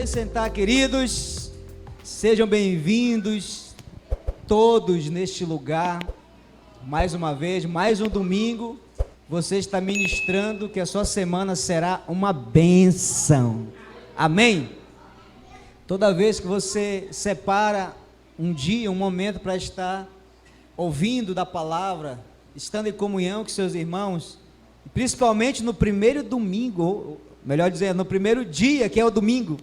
Podem sentar, queridos. Sejam bem-vindos todos neste lugar. Mais uma vez, mais um domingo. Você está ministrando que a sua semana será uma bênção. Amém? Toda vez que você separa um dia, um momento para estar ouvindo da palavra, estando em comunhão com seus irmãos, principalmente no primeiro domingo, ou melhor dizendo, no primeiro dia, que é o domingo,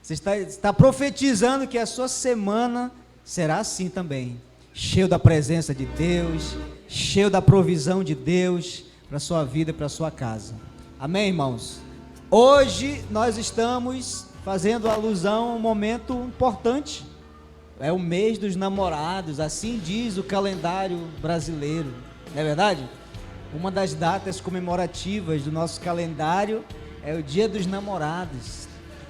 você está profetizando que a sua semana será assim também, cheio da presença de Deus, cheio da provisão de Deus para a sua vida e para a sua casa. Amém, irmãos? Hoje nós estamos fazendo alusão a um momento importante. É o mês dos namorados, assim diz o calendário brasileiro, não é verdade? Uma das datas comemorativas do nosso calendário é o Dia dos Namorados.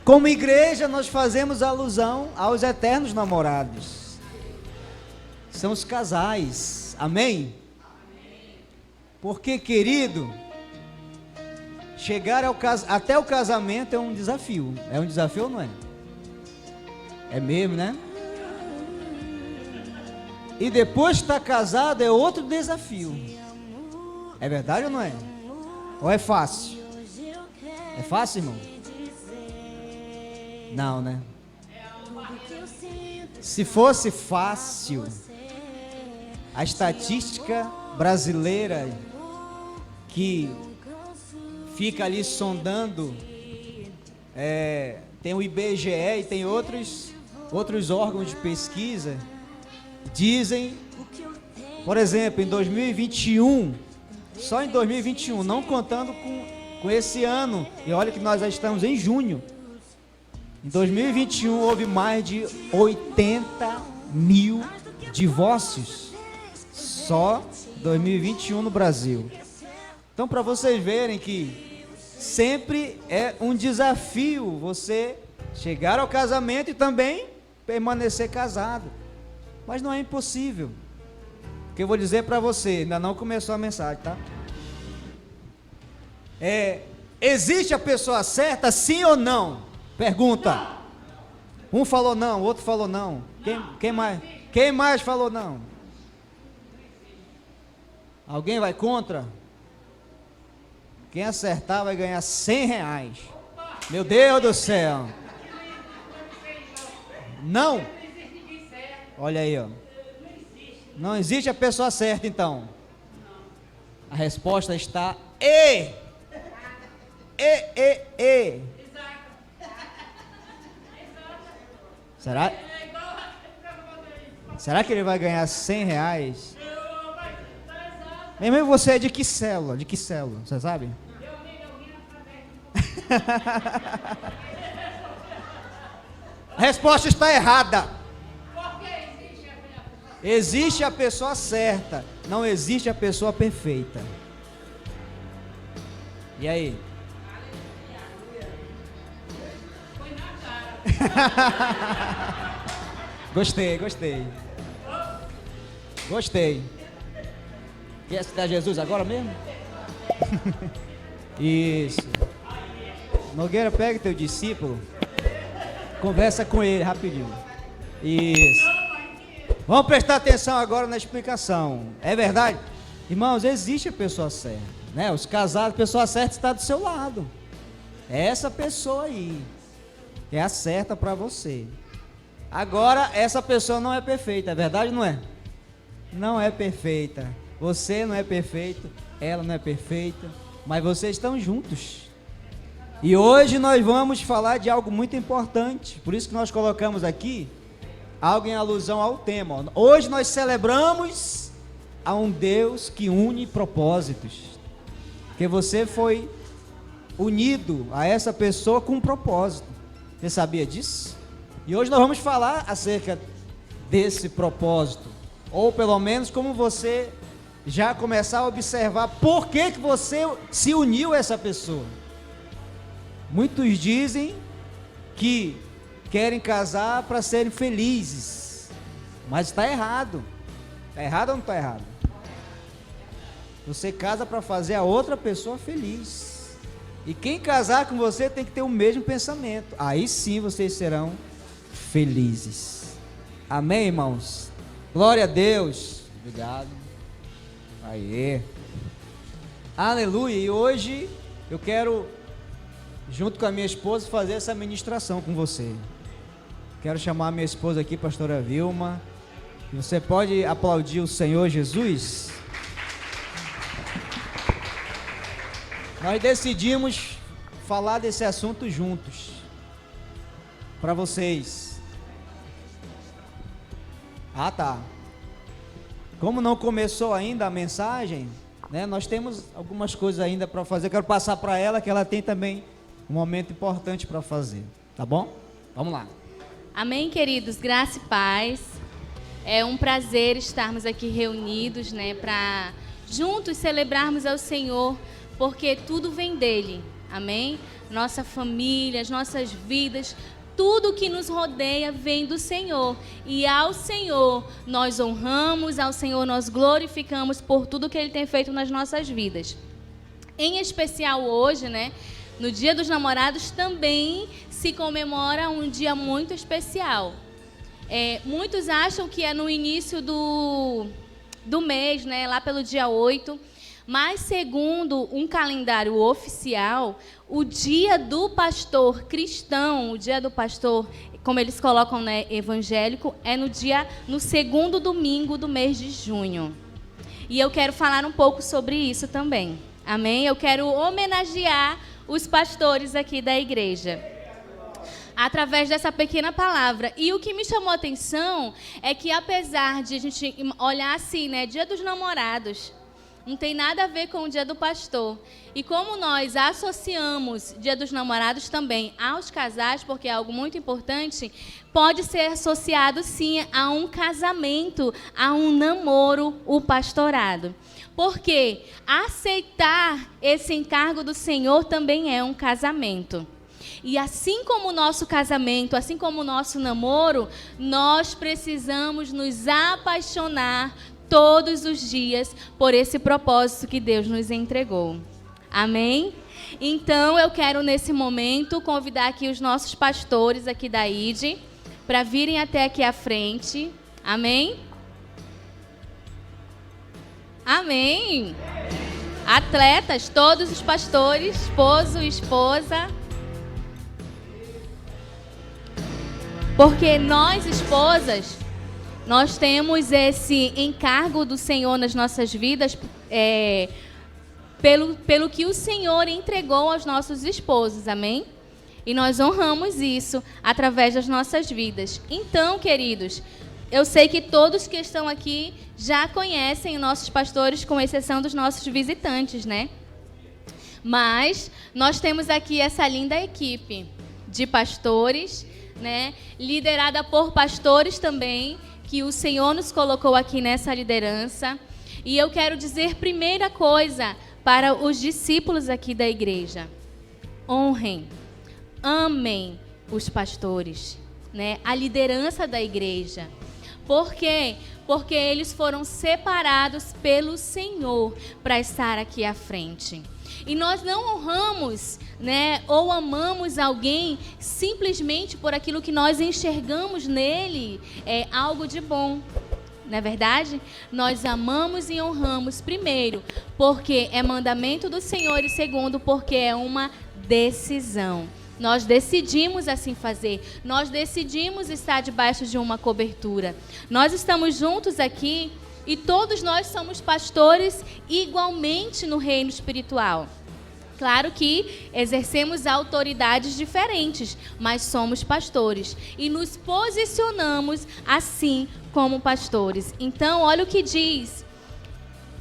Como igreja, nós fazemos alusão aos eternos namorados. São os casais, amém? Porque, querido, chegar até o casamento é um desafio. É um desafio ou não é? É mesmo, né? E depois de estar casado é outro desafio. É verdade ou não é? Ou é fácil? É fácil, irmão? Não, né? Se fosse fácil, a estatística brasileira que fica ali sondando, tem o IBGE e tem outros órgãos de pesquisa, dizem, por exemplo, em 2021, só em 2021, não contando com esse ano, e olha que nós já estamos em junho, em 2021 houve mais de 80 mil divórcios, só 2021 no Brasil. Então, para vocês verem que sempre é um desafio você chegar ao casamento e também permanecer casado, mas não é impossível. O que eu vou dizer para você, ainda não começou a mensagem, tá? Existe a pessoa certa, sim ou não? Pergunta. Um falou não, o outro falou não. Quem mais falou não? Alguém vai contra? Quem acertar vai ganhar R$100. Meu Deus do céu. Não? Olha aí, ó. Não existe a pessoa certa, então. A resposta está E. Será que ele vai ganhar R$100? Meu irmão, você é de que célula? De que célula? Você sabe? A resposta está errada. Existe a pessoa certa, não existe a pessoa perfeita. E aí? Gostei. Quer aceitar Jesus agora mesmo? Isso. Nogueira, pega teu discípulo, conversa com ele rapidinho. Isso. Vamos prestar atenção agora na explicação. É verdade? Irmãos, existe a pessoa certa, né? Os casados, a pessoa certa está do seu lado. É essa pessoa aí. É a certa para você. Agora, essa pessoa não é perfeita, é verdade ou não é? Não é perfeita. Você não é perfeito, ela não é perfeita, mas vocês estão juntos. E hoje nós vamos falar de algo muito importante. Por isso que nós colocamos aqui algo em alusão ao tema. Hoje nós celebramos a um Deus que une propósitos. Porque você foi unido a essa pessoa com um propósito. Você sabia disso? E hoje nós vamos falar acerca desse propósito. Ou pelo menos como você já começar a observar por que você se uniu a essa pessoa. Muitos dizem que querem casar para serem felizes, mas está errado. Está errado ou não está errado? Você casa para fazer a outra pessoa feliz. E quem casar com você tem que ter o mesmo pensamento. Aí sim vocês serão felizes. Amém, irmãos? Glória a Deus. Obrigado. Aê. Aleluia. E hoje eu quero, junto com a minha esposa, fazer essa ministração com você. Quero chamar a minha esposa aqui, pastora Vilma. Você pode aplaudir o Senhor Jesus? Nós decidimos falar desse assunto juntos, para vocês. Ah, tá. Como não começou ainda a mensagem, né, nós temos algumas coisas ainda para fazer. Quero passar para ela, que ela tem também um momento importante para fazer. Tá bom? Vamos lá. Amém, queridos? Graça e paz. É um prazer estarmos aqui reunidos, né, para juntos celebrarmos ao Senhor, porque tudo vem dele. Amém? Nossa família, as nossas vidas, tudo que nos rodeia vem do Senhor. E ao Senhor nós honramos, ao Senhor nós glorificamos por tudo que Ele tem feito nas nossas vidas. Em especial hoje, né, no Dia dos Namorados também se comemora um dia muito especial. Muitos acham que é no início do mês, né, lá pelo dia 8. Mas, segundo um calendário oficial, o dia do pastor cristão, o dia do pastor, como eles colocam, né, evangélico, é no segundo domingo do mês de junho. E eu quero falar um pouco sobre isso também. Amém? Eu quero homenagear os pastores aqui da igreja através dessa pequena palavra. E o que me chamou a atenção é que, apesar de a gente olhar assim, né, Dia dos Namorados, não tem nada a ver com o Dia do Pastor. E como nós associamos Dia dos Namorados também aos casais, porque é algo muito importante, pode ser associado sim a um casamento, a um namoro, o pastorado. Porque aceitar esse encargo do Senhor também é um casamento. E assim como o nosso casamento, assim como o nosso namoro, nós precisamos nos apaixonar todos os dias por esse propósito que Deus nos entregou. Amém? Então, eu quero, nesse momento, convidar aqui os nossos pastores aqui da IDE para virem até aqui à frente. Amém? Amém! Atletas, todos os pastores, esposo e esposa. Porque nós, esposas, nós temos esse encargo do Senhor nas nossas vidas, pelo que o Senhor entregou aos nossos esposos, amém? E nós honramos isso através das nossas vidas. Então, queridos, eu sei que todos que estão aqui já conhecem os nossos pastores, com exceção dos nossos visitantes, né? Mas nós temos aqui essa linda equipe de pastores, né? Liderada por pastores também, que o Senhor nos colocou aqui nessa liderança. E eu quero dizer primeira coisa para os discípulos aqui da igreja: honrem, amem os pastores, né? A liderança da igreja. Por quê? Porque eles foram separados pelo Senhor para estar aqui à frente. E nós não honramos, né, ou amamos alguém simplesmente por aquilo que nós enxergamos nele, algo de bom. Não é verdade? Nós amamos e honramos, primeiro, porque é mandamento do Senhor, e segundo, porque é uma decisão. Nós decidimos assim fazer. Nós decidimos estar debaixo de uma cobertura. Nós estamos juntos aqui e todos nós somos pastores igualmente no reino espiritual. Claro que exercemos autoridades diferentes, mas somos pastores e nos posicionamos assim como pastores. Então, olha o que diz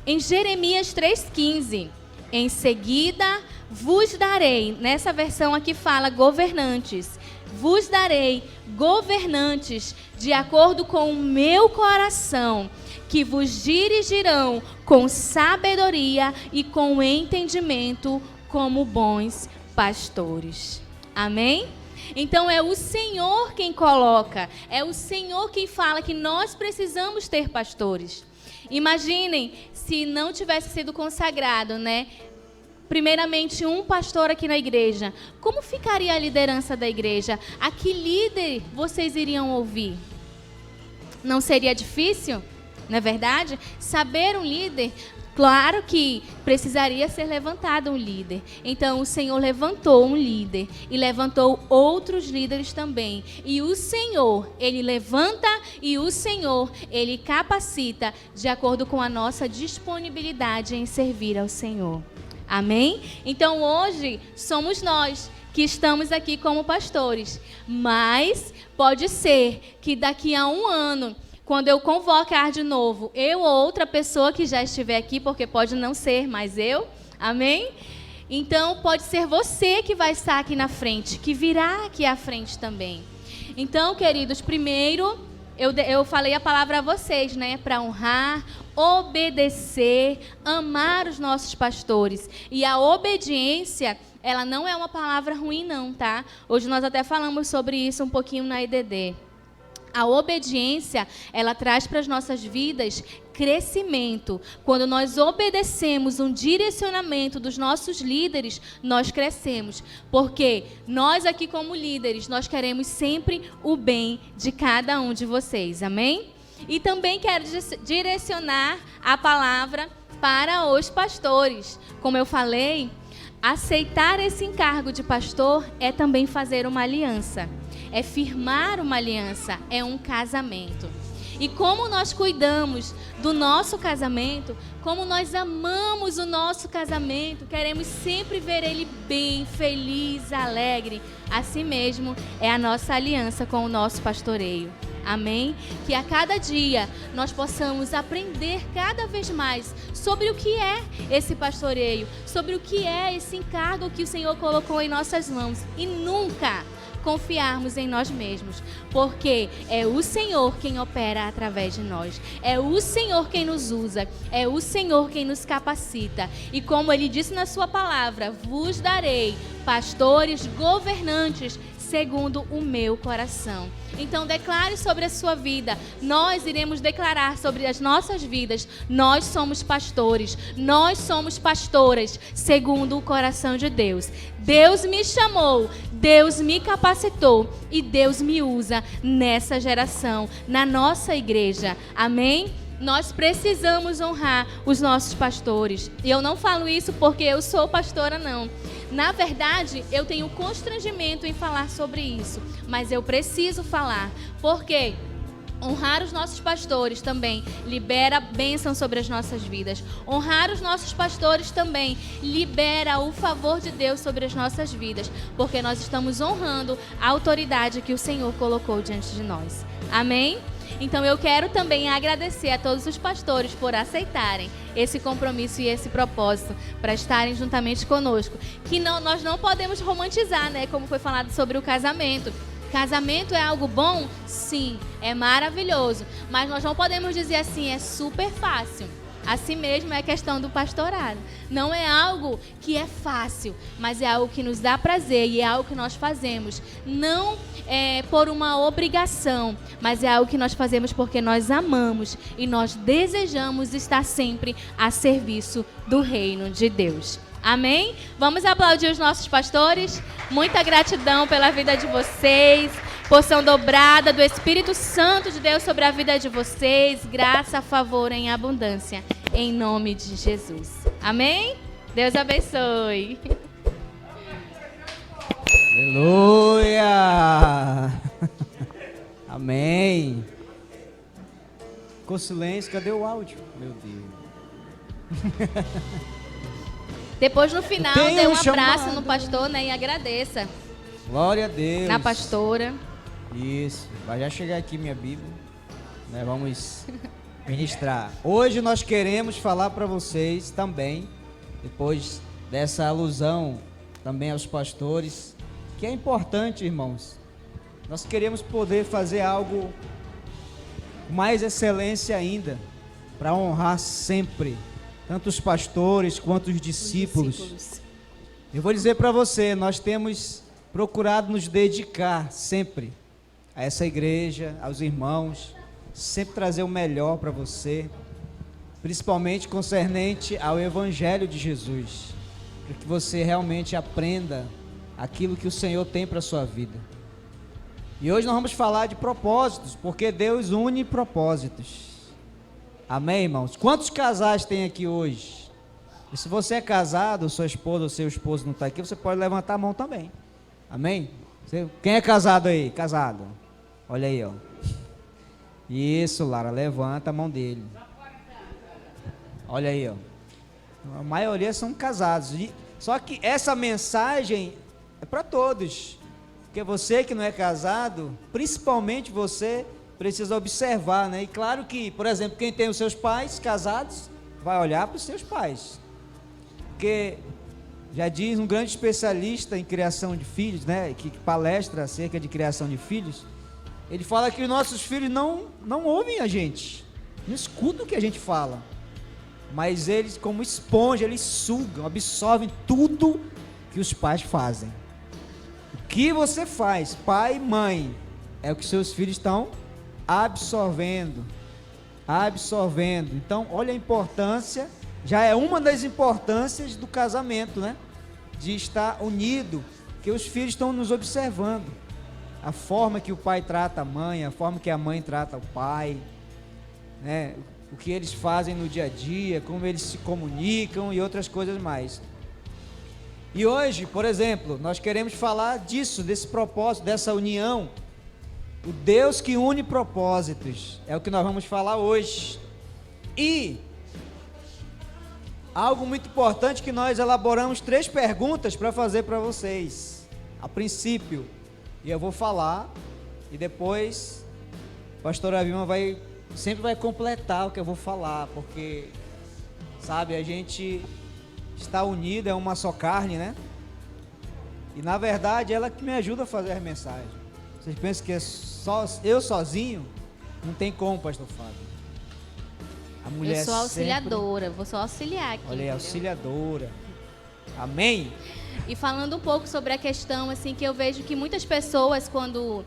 em Jeremias 3,15. Em seguida vos darei, nessa versão aqui fala governantes, vos darei governantes de acordo com o meu coração, que vos dirigirão com sabedoria e com entendimento, como bons pastores. Amém? Então é o Senhor quem coloca, é o Senhor quem fala que nós precisamos ter pastores. Imaginem se não tivesse sido consagrado, né, primeiramente um pastor aqui na igreja, como ficaria a liderança da igreja? A que líder vocês iriam ouvir? Não seria difícil, não é verdade? Saber um líder, claro que precisaria ser levantado um líder. Então o Senhor levantou um líder e levantou outros líderes também. E o Senhor, Ele levanta e o Senhor, Ele capacita de acordo com a nossa disponibilidade em servir ao Senhor. Amém? Então hoje somos nós que estamos aqui como pastores, mas pode ser que daqui a um ano, quando eu convocar de novo, eu ou outra pessoa que já estiver aqui, porque pode não ser mais eu, amém? Então pode ser você que vai estar aqui na frente, que virá aqui à frente também. Então, queridos, primeiro eu falei a palavra a vocês, né? Para honrar, obedecer, amar os nossos pastores. E a obediência, ela não é uma palavra ruim não, tá? Hoje nós até falamos sobre isso um pouquinho na EDD. A obediência, ela traz para as nossas vidas crescimento. Quando nós obedecemos um direcionamento dos nossos líderes, nós crescemos. Porque nós aqui como líderes, nós queremos sempre o bem de cada um de vocês. Amém? E também quero direcionar a palavra para os pastores. Como eu falei, aceitar esse encargo de pastor é também fazer uma aliança. É firmar uma aliança, é um casamento. E como nós cuidamos do nosso casamento, como nós amamos o nosso casamento, queremos sempre ver ele bem, feliz, alegre. Assim mesmo é a nossa aliança com o nosso pastoreio. Amém? Que a cada dia nós possamos aprender cada vez mais sobre o que é esse pastoreio, sobre o que é esse encargo que o Senhor colocou em nossas mãos. E nunca confiarmos em nós mesmos, porque é o Senhor quem opera através de nós, é o Senhor quem nos usa, é o Senhor quem nos capacita. E como Ele disse na sua palavra, vos darei pastores governantes segundo o meu coração. Então declare sobre a sua vida. Nós iremos declarar sobre as nossas vidas. Nós somos pastores, nós somos pastoras segundo o coração de Deus. Deus me chamou, Deus me capacitou e Deus me usa nessa geração, na nossa igreja. Amém? Nós precisamos honrar os nossos pastores. E eu não falo isso porque eu sou pastora, não. Na verdade, eu tenho constrangimento em falar sobre isso, mas eu preciso falar, porque honrar os nossos pastores também libera bênção sobre as nossas vidas. Honrar os nossos pastores também libera o favor de Deus sobre as nossas vidas, porque nós estamos honrando a autoridade que o Senhor colocou diante de nós. Amém? Então eu quero também agradecer a todos os pastores por aceitarem esse compromisso e esse propósito para estarem juntamente conosco. Que nós não podemos romantizar, né? Como foi falado sobre o casamento. Casamento é algo bom? Sim, é maravilhoso. Mas nós não podemos dizer assim, é super fácil. Assim mesmo é a questão do pastorado. Não é algo que é fácil, mas é algo que nos dá prazer e é algo que nós fazemos. Não é por uma obrigação, mas é algo que nós fazemos porque nós amamos e nós desejamos estar sempre a serviço do reino de Deus. Amém? Vamos aplaudir os nossos pastores. Muita gratidão pela vida de vocês. Porção dobrada do Espírito Santo de Deus sobre a vida de vocês. Graça, favor em abundância. Em nome de Jesus. Amém? Deus abençoe. Aleluia! Amém. Ficou silêncio, cadê o áudio? Meu Deus. Depois no final dê um abraço no pastor, né, e agradeça. Glória a Deus. Na pastora. Isso. Vai já chegar aqui minha Bíblia. Né, vamos ministrar. Hoje nós queremos falar para vocês também, depois dessa alusão também aos pastores, que é importante, irmãos. Nós queremos poder fazer algo com mais excelência ainda, para honrar sempre tanto os pastores quanto os discípulos. Eu vou dizer para você, nós temos procurado nos dedicar sempre a essa igreja, aos irmãos, sempre trazer o melhor para você, principalmente concernente ao Evangelho de Jesus. para que você realmente aprenda aquilo que o Senhor tem para a sua vida. E hoje nós vamos falar de propósitos, porque Deus une propósitos. Amém, irmãos? Quantos casais tem aqui hoje? E se você é casado, sua esposa ou seu esposo não está aqui, você pode levantar a mão também. Amém? Quem é casado aí? Casado. Olha aí, ó. Isso, Lara, levanta a mão dele. Olha aí, ó. A maioria são casados. Só que essa mensagem é para todos. Porque você que não é casado, principalmente você, precisa observar, né? E claro que, por exemplo, quem tem os seus pais casados, vai olhar para os seus pais. Porque já diz um grande especialista em criação de filhos, né? Que palestra acerca de criação de filhos. Ele fala que os nossos filhos não ouvem a gente, não escutam o que a gente fala. Mas eles, como esponja, eles sugam, absorvem tudo que os pais fazem. O que você faz, pai e mãe, é o que seus filhos estão absorvendo. Então, olha a importância, já é uma das importâncias do casamento, né? De estar unido, que os filhos estão nos observando. A forma que o pai trata a mãe, a forma que a mãe trata o pai, né? O que eles fazem no dia a dia, como eles se comunicam e outras coisas mais. E hoje, por exemplo, nós queremos falar disso, desse propósito, dessa união. O Deus que une propósitos, é o que nós vamos falar hoje. E algo muito importante que nós elaboramos 3 perguntas para fazer para vocês, a princípio. E eu vou falar, e depois a pastora Vilma sempre vai completar o que eu vou falar, porque, sabe, a gente está unido, é uma só carne, né? E na verdade ela que me ajuda a fazer as mensagens. Vocês pensam que é só eu sozinho? Não tem como, pastor Fábio. A mulher eu sou auxiliadora, vou só auxiliar aqui. Olha aí, auxiliadora. Amém? E falando um pouco sobre a questão, assim, que eu vejo que muitas pessoas, quando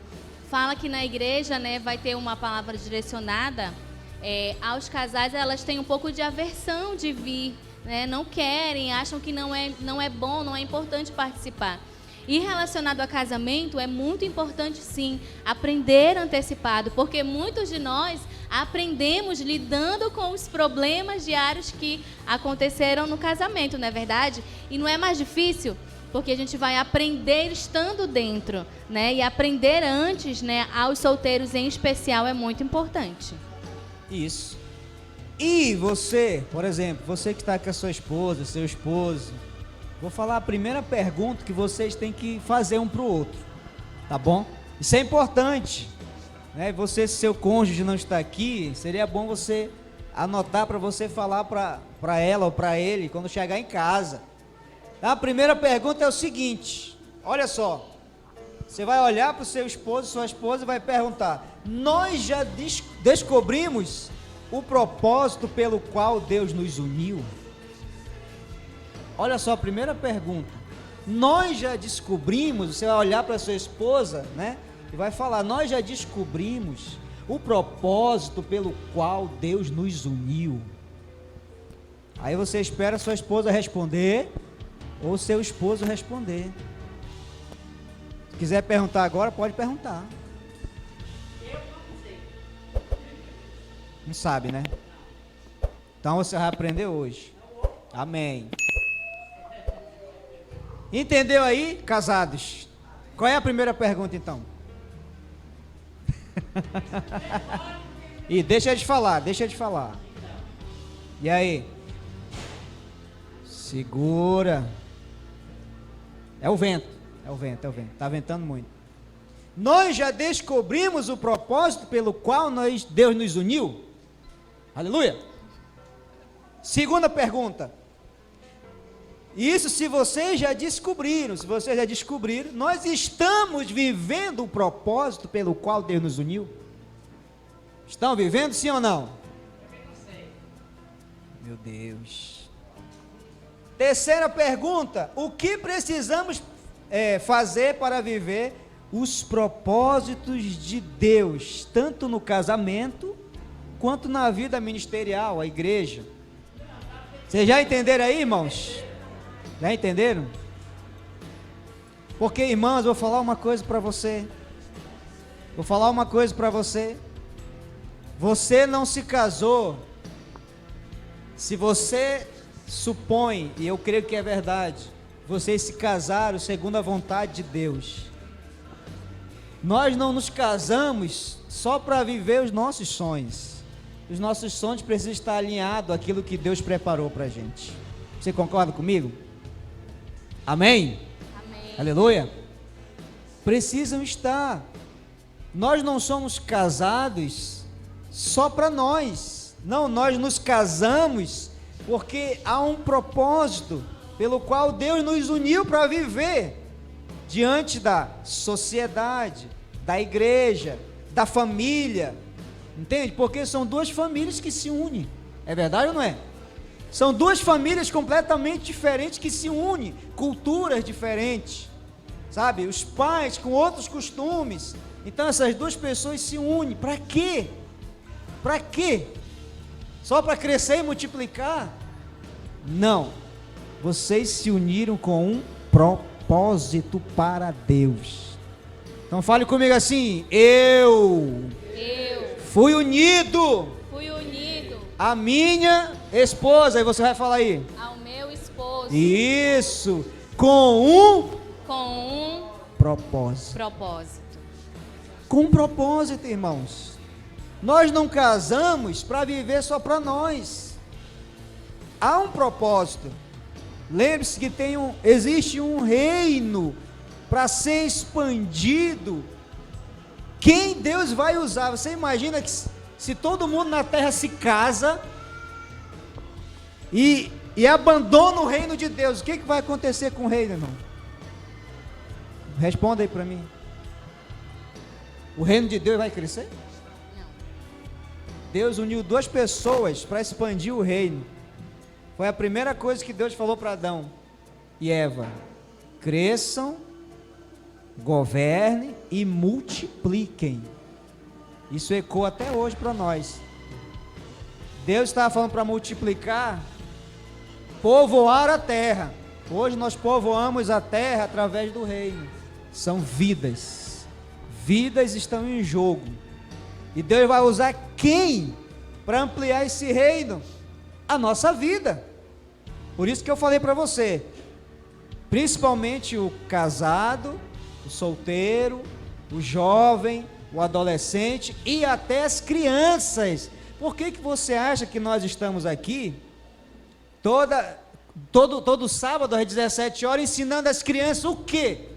fala que na igreja, né, vai ter uma palavra direcionada aos casais, elas têm um pouco de aversão de vir, né, não querem, acham que não é bom, não é importante participar. E relacionado a casamento, é muito importante sim, aprender antecipado, porque muitos de nós aprendemos lidando com os problemas diários que aconteceram no casamento, não é verdade? E não é mais difícil, porque a gente vai aprender estando dentro, né? E aprender antes, né, aos solteiros em especial, é muito importante. Isso. E você, por exemplo, você que está com a sua esposa, seu esposo, vou falar a primeira pergunta que vocês têm que fazer um para o outro, tá bom? Isso é importante, né? Você, se seu cônjuge não está aqui, seria bom você anotar para você falar para ela ou para ele quando chegar em casa. A primeira pergunta é o seguinte, olha só, você vai olhar para o seu esposo, sua esposa e vai perguntar: nós já descobrimos o propósito pelo qual Deus nos uniu? Olha só a primeira pergunta. Nós já descobrimos, você vai olhar para sua esposa, né? E vai falar: nós já descobrimos o propósito pelo qual Deus nos uniu. Aí você espera a sua esposa responder ou seu esposo responder. Se quiser perguntar agora, pode perguntar. Eu não sei. Não sabe, né? Então você vai aprender hoje. Amém. Entendeu aí, casados? Qual é a primeira pergunta, então? E deixa de falar. E aí? Segura. É o vento. Está ventando muito. Nós já descobrimos o propósito pelo qual Deus nos uniu? Aleluia. Segunda pergunta. Isso, se vocês já descobriram, nós estamos vivendo o propósito pelo qual Deus nos uniu? Estão vivendo, sim ou não? Meu Deus. Terceira pergunta: o que precisamos fazer para viver os propósitos de Deus, tanto no casamento, quanto na vida ministerial, a igreja? Vocês já entenderam aí, irmãos? Já entenderam? Porque, irmãos, eu vou falar uma coisa para você. Vou falar uma coisa para você. Você não se casou. Se você supõe, e eu creio que é verdade, vocês se casaram segundo a vontade de Deus. Nós não nos casamos só para viver os nossos sonhos. Os nossos sonhos precisam estar alinhados àquilo que Deus preparou para a gente. Você concorda comigo? Amém? Amém. Aleluia. Precisam estar. Nós não somos casados só para nós. Não, nós nos casamos porque há um propósito pelo qual Deus nos uniu para viver diante da sociedade, da igreja, da família. Entende? Porque são duas famílias que se unem. É verdade ou não é? São duas famílias completamente diferentes que se unem, culturas diferentes, sabe? Os pais com outros costumes. Então essas duas pessoas se unem. Para quê? Para quê? Só para crescer e multiplicar? Não. Vocês se uniram com um propósito para Deus. Então fale comigo assim: eu fui unido à minha esposa. E você vai falar aí: ao meu esposo. Isso, com um propósito. Com um propósito, irmãos. Nós não casamos para viver só para nós. Há um propósito. Lembre-se que existe um reino para ser expandido. Quem Deus vai usar? Você imagina que se todo mundo na terra se casa e abandona o reino de Deus, o que vai acontecer com o reino, irmão? Responda aí para mim. O reino de Deus vai crescer? Não. Deus uniu duas pessoas para expandir o reino. Foi a primeira coisa que Deus falou para Adão e Eva: cresçam, governem e multipliquem. Isso ecoa até hoje para nós. Deus estava falando para multiplicar, povoar a terra. Hoje nós povoamos a terra através do reino. São vidas. Vidas estão em jogo. E Deus vai usar quem para ampliar esse reino? A nossa vida. Por isso que eu falei para você, principalmente o casado, o solteiro, o jovem, o adolescente e até as crianças. Por que você acha que nós estamos aqui todo sábado às 17 horas ensinando as crianças o quê?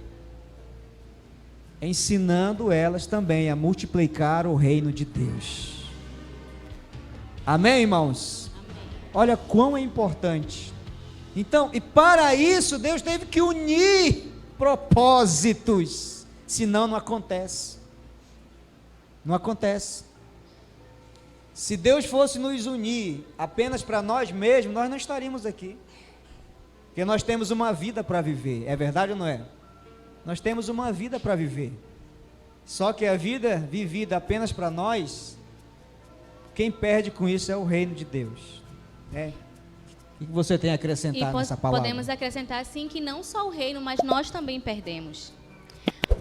Ensinando elas também a multiplicar o reino de Deus. Amém, irmãos? Olha quão é importante. Então, e para isso Deus teve que unir propósitos, senão não acontece. Não acontece. Se Deus fosse nos unir apenas para nós mesmos, nós não estaríamos aqui. Porque nós temos uma vida para viver. É verdade ou não é? Nós temos uma vida para viver. Só que a vida vivida apenas para nós, quem perde com isso é o reino de Deus. O que você tem a acrescentar nessa palavra? Podemos acrescentar sim que não só o reino, mas nós também perdemos.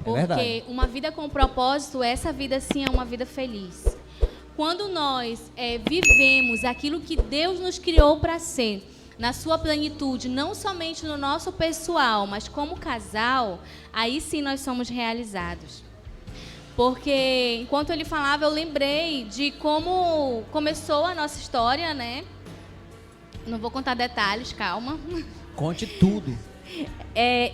Porque verdade. Uma vida com propósito, essa vida sim é uma vida feliz. Quando nós vivemos aquilo que Deus nos criou para ser, na sua plenitude, não somente no nosso pessoal, mas como casal, aí sim nós somos realizados. Porque enquanto ele falava, eu lembrei de como começou a nossa história, né? Não vou contar detalhes, calma. Conte tudo.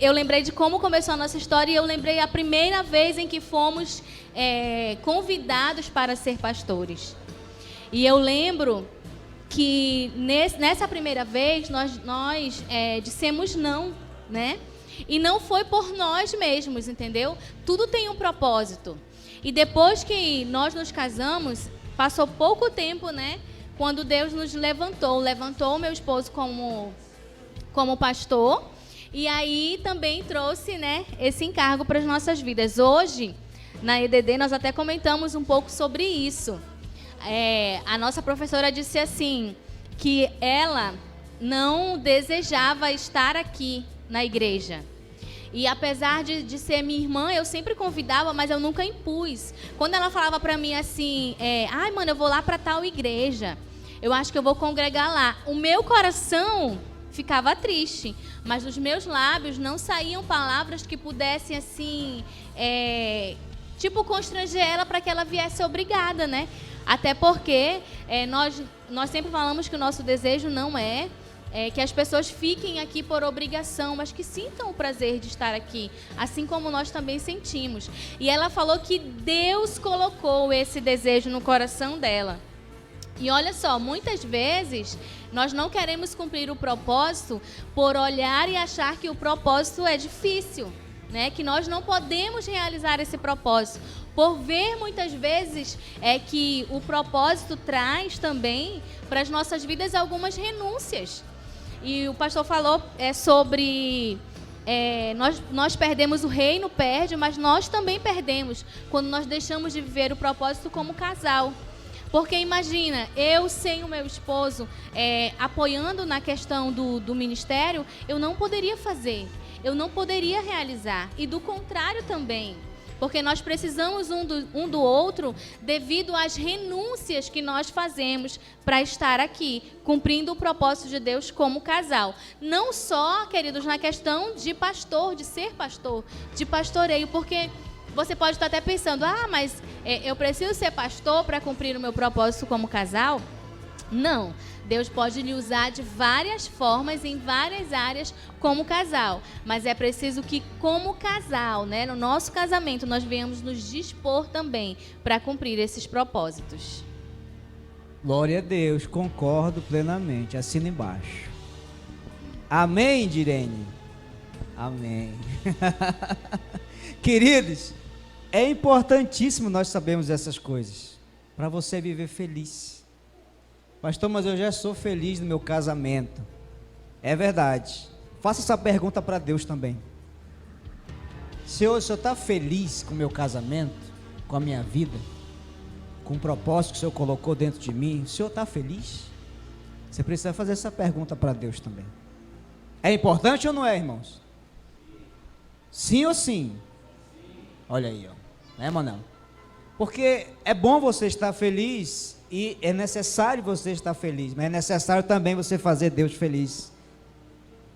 Eu lembrei de como começou a nossa história e eu lembrei a primeira vez em que fomos convidados para ser pastores. E eu lembro que nessa primeira vez nós dissemos não, né? E não foi por nós mesmos, entendeu? Tudo tem um propósito. E depois que nós nos casamos, passou pouco tempo, né? Quando Deus nos levantou o meu esposo como pastor, e aí também trouxe, né, esse encargo para as nossas vidas. Hoje, na EDD, nós até comentamos um pouco sobre isso. A nossa professora disse assim, que ela não desejava estar aqui na igreja. E apesar de ser minha irmã, eu sempre convidava, mas eu nunca impus. Quando ela falava para mim assim, ai, mano, eu vou lá para tal igreja, eu acho que eu vou congregar lá. O meu coração ficava triste, mas dos meus lábios não saíam palavras que pudessem, assim, tipo, constranger ela para que ela viesse obrigada, né? Até porque nós sempre falamos que o nosso desejo não é que as pessoas fiquem aqui por obrigação, mas que sintam o prazer de estar aqui, assim como nós também sentimos. E ela falou que Deus colocou esse desejo no coração dela. E olha só, muitas vezes nós não queremos cumprir o propósito por olhar e achar que o propósito é difícil, né? Que nós não podemos realizar esse propósito, por ver muitas vezes que o propósito traz também para as nossas vidas algumas renúncias. E o pastor falou sobre nós perdemos, o reino perde, mas nós também perdemos quando nós deixamos de viver o propósito como casal. Porque imagina, eu sem o meu esposo apoiando na questão do ministério, eu não poderia fazer, eu não poderia realizar. E do contrário também. Porque nós precisamos um do outro devido às renúncias que nós fazemos para estar aqui, cumprindo o propósito de Deus como casal. Não só, queridos, na questão de pastor, de ser pastor, de pastoreio, porque você pode estar até pensando, mas eu preciso ser pastor para cumprir o meu propósito como casal? Não. Deus pode lhe usar de várias formas, em várias áreas, como casal. Mas é preciso que, como casal, né, no nosso casamento, nós venhamos nos dispor também para cumprir esses propósitos. Glória a Deus, concordo plenamente. Assina embaixo. Amém, Direne? Amém. Queridos, é importantíssimo nós sabermos essas coisas, para você viver feliz. Pastor, mas eu já sou feliz no meu casamento. É verdade. Faça essa pergunta para Deus também. Senhor, o Senhor está feliz com o meu casamento, com a minha vida, com o propósito que o Senhor colocou dentro de mim? O Senhor está feliz? Você precisa fazer essa pergunta para Deus também. É importante ou não é, irmãos? Sim ou sim? Olha aí, ó. Não é, Manel? Porque é bom você estar feliz e é necessário você estar feliz, mas é necessário também você fazer Deus feliz.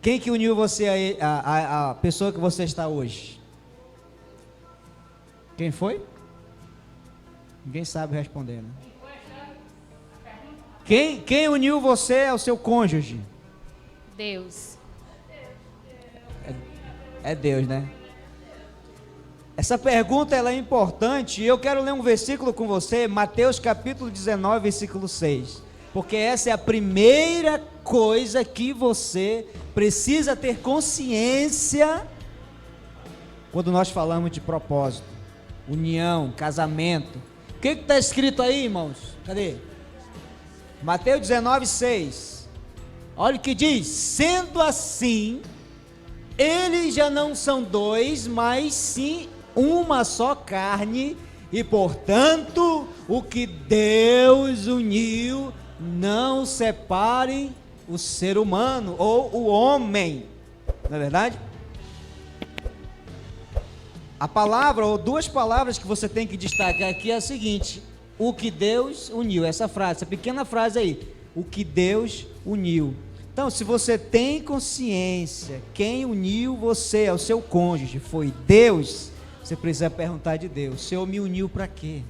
Quem que uniu você a pessoa que você está hoje? Quem foi? Ninguém sabe responder, né? Quem uniu você ao seu cônjuge? Deus. É Deus, né? Essa pergunta ela é importante e eu quero ler um versículo com você, Mateus capítulo 19, versículo 6. Porque essa é a primeira coisa que você precisa ter consciência quando nós falamos de propósito, união, casamento. O que está escrito aí, irmãos? Cadê? Mateus 19, 6. Olha o que diz: sendo assim, eles já não são dois, mas sim uma só carne, e portanto, o que Deus uniu, não separem o ser humano ou o homem. Não é verdade? A palavra, ou duas palavras que você tem que destacar aqui é a seguinte: o que Deus uniu. Essa frase, essa pequena frase aí, o que Deus uniu. Então, se você tem consciência, quem uniu você ao seu cônjuge foi Deus, você precisa perguntar de Deus: o Senhor me uniu para quê?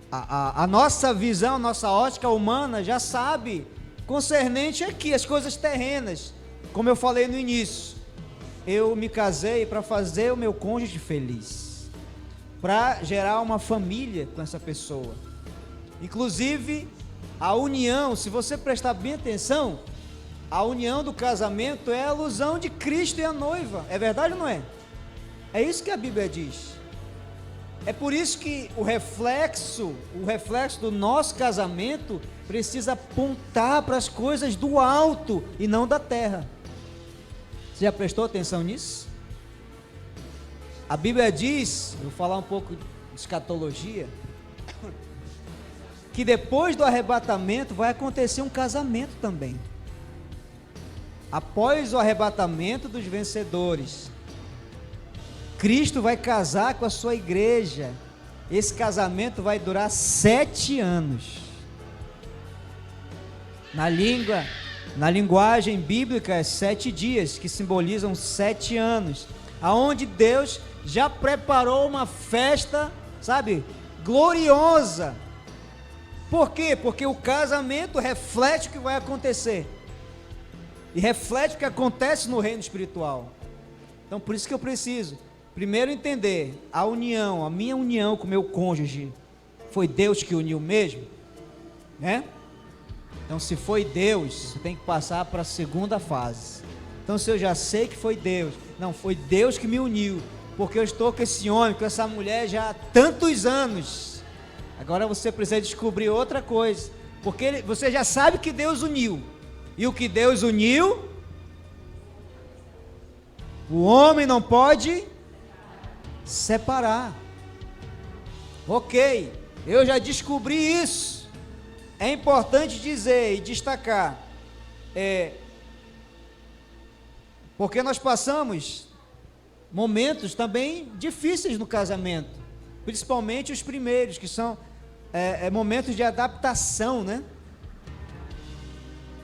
A nossa visão, a nossa ótica humana já sabe, concernente aqui, as coisas terrenas. Como eu falei no início, eu me casei para fazer o meu cônjuge feliz, para gerar uma família com essa pessoa. Inclusive, a união, se você prestar bem atenção, a união do casamento é a alusão de Cristo e a noiva. É verdade ou não é? É isso que a Bíblia diz. É por isso que o reflexo do nosso casamento precisa apontar para as coisas do alto e não da terra. Você já prestou atenção nisso? A Bíblia diz, vou falar um pouco de escatologia. que depois do arrebatamento vai acontecer um casamento também. Após o arrebatamento dos vencedores, Cristo vai casar com a sua igreja. Esse casamento vai durar 7 anos. Na linguagem bíblica, é 7 dias, que simbolizam 7 anos, aonde Deus já preparou uma festa, sabe, gloriosa. Por quê? Porque o casamento reflete o que vai acontecer, e reflete o que acontece no reino espiritual. Então, por isso que eu preciso primeiro entender a união, a minha união com o meu cônjuge, foi Deus que uniu mesmo, né? Então, se foi Deus, você tem que passar para a segunda fase. Então, se eu já sei que foi Deus, não, foi Deus que me uniu, porque eu estou com esse homem, com essa mulher já há tantos anos. Agora você precisa descobrir outra coisa, porque você já sabe que Deus uniu, e o que Deus uniu, o homem não pode separar. Ok, eu já descobri isso. É importante dizer e destacar, porque nós passamos momentos também difíceis no casamento, principalmente os primeiros, que são momentos de adaptação, né?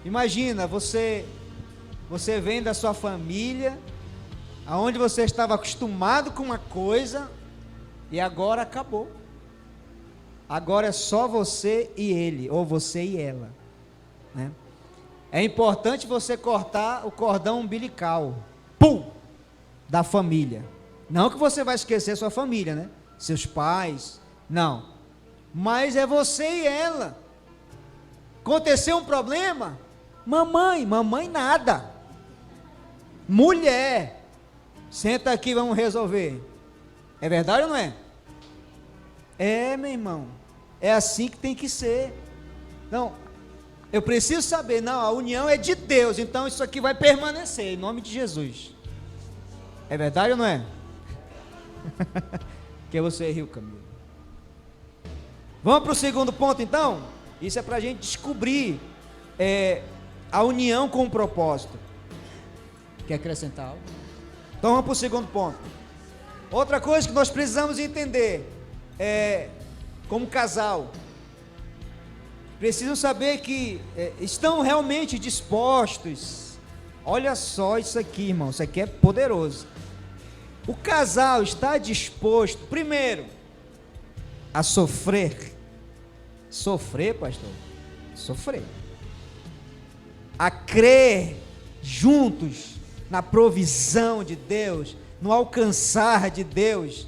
Imagina, você vem da sua família, aonde você estava acostumado com uma coisa, e agora acabou. Agora é só você e ele, ou você e ela, né? É importante você cortar o cordão umbilical, da família. Não que você vai esquecer sua família, né? Seus pais, não. Mas é você e ela. Aconteceu um problema? Mamãe nada. Mulher, senta aqui, vamos resolver. É verdade ou não é? Meu irmão, é assim que tem que ser. Não, eu preciso saber, não, a união é de Deus, então isso aqui vai permanecer, em nome de Jesus. É verdade ou não é? Que você riu, Camilo. Vamos para o segundo ponto então? Isso é para a gente descobrir a união com o propósito. Quer acrescentar algo? Então vamos para o segundo ponto. Outra coisa que nós precisamos entender como casal, precisam saber que estão realmente dispostos. Olha só isso aqui, irmão, isso aqui é poderoso. O casal está disposto, primeiro, a sofrer. Sofrer, pastor? Sofrer. A crer juntos na provisão de Deus, no alcançar de Deus,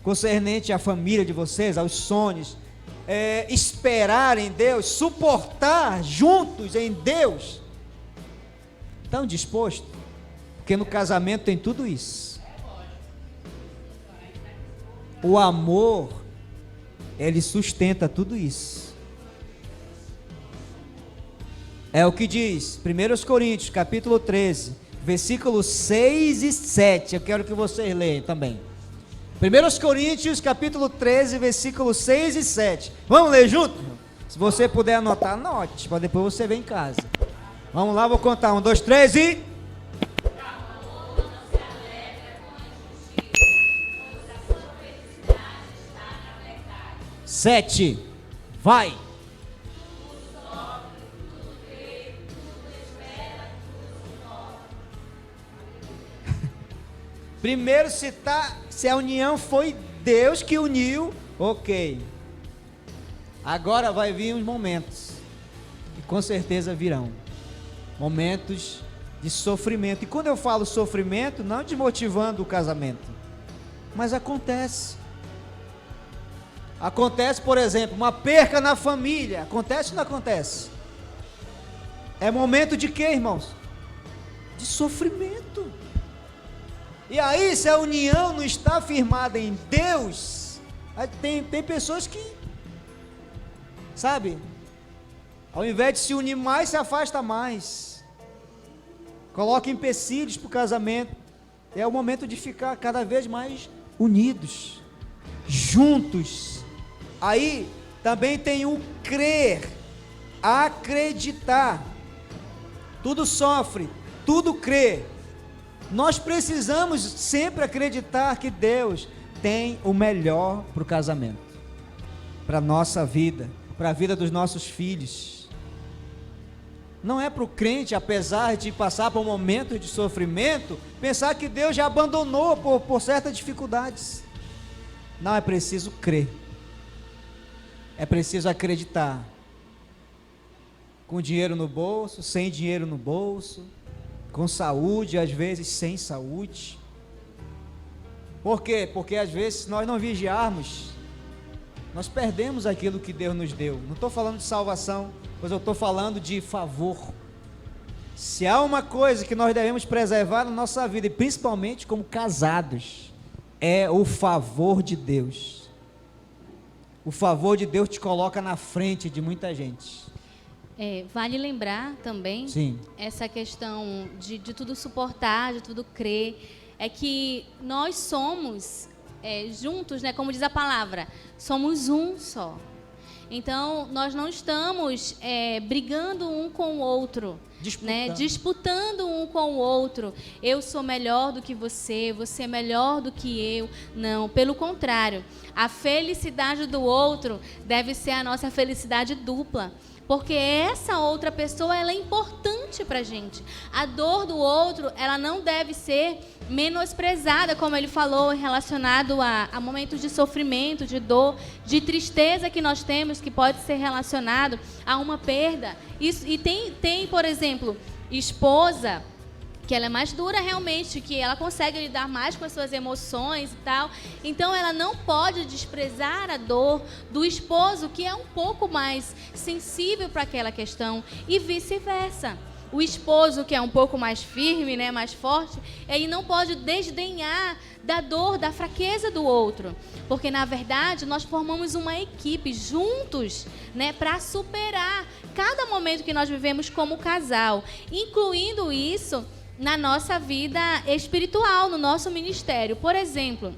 concernente à família de vocês, aos sonhos, esperar em Deus, suportar juntos em Deus. Estão dispostos? Porque no casamento tem tudo isso. O amor, ele sustenta tudo isso. É o que diz 1 Coríntios, capítulo 13, versículos 6 e 7. Eu quero que vocês leiam também. 1 Coríntios, capítulo 13, versículos 6 e 7. Vamos ler junto? Se você puder anotar, anote, para depois você ver em casa. Vamos lá, vou contar. 1, 2, 3 e... 7, vai. Primeiro, se a união foi Deus que uniu, ok. Agora vai vir uns momentos, que com certeza virão, momentos de sofrimento. E quando eu falo sofrimento, não desmotivando o casamento, mas acontece. Acontece, por exemplo, uma perca na família. Acontece ou não acontece? É momento de quê, irmãos? De sofrimento. E aí, se a união não está firmada em Deus, tem pessoas que, sabe, ao invés de se unir mais, se afasta mais. Coloca empecilhos para o casamento. É o momento de ficar cada vez mais unidos, juntos. Aí Também tem o crer, acreditar. Tudo sofre, tudo crê. Nós precisamos sempre acreditar que Deus tem o melhor para o casamento, para a nossa vida, para a vida dos nossos filhos. Não é para o crente, apesar de passar por momentos de sofrimento, pensar que Deus já abandonou por certas dificuldades. Não, é preciso crer. É preciso acreditar. Com dinheiro no bolso, sem dinheiro no bolso, com saúde, às vezes sem saúde. Por quê? Porque às vezes, se nós não vigiarmos, nós perdemos aquilo que Deus nos deu. Não estou falando de salvação, mas eu estou falando de favor. Se há uma coisa que nós devemos preservar na nossa vida, e principalmente como casados, é o favor de Deus. O favor de Deus te coloca na frente de muita gente. Vale lembrar também, Sim, essa questão de tudo suportar, de tudo crer, é que nós somos juntos, né, como diz a palavra, somos um só. Então, nós não estamos brigando um com o outro, disputando um com o outro. Eu sou melhor do que você, você é melhor do que eu. Não, pelo contrário. A felicidade do outro deve ser a nossa felicidade dupla. Porque essa outra pessoa, ela é importante para a gente. A dor do outro, ela não deve ser menosprezada, como ele falou, relacionado a momentos de sofrimento, de dor, de tristeza que nós temos, que pode ser relacionado a uma perda. Isso, e tem, por exemplo, esposa, que ela é mais dura realmente, que ela consegue lidar mais com as suas emoções e tal. Então, ela não pode desprezar a dor do esposo, que é um pouco mais sensível para aquela questão, e vice-versa. O esposo, que é um pouco mais firme, né, mais forte, ele não pode desdenhar da dor, da fraqueza do outro. Porque, na verdade, nós formamos uma equipe juntos, né, para superar cada momento que nós vivemos como casal, incluindo isso na nossa vida espiritual, no nosso ministério. Por exemplo,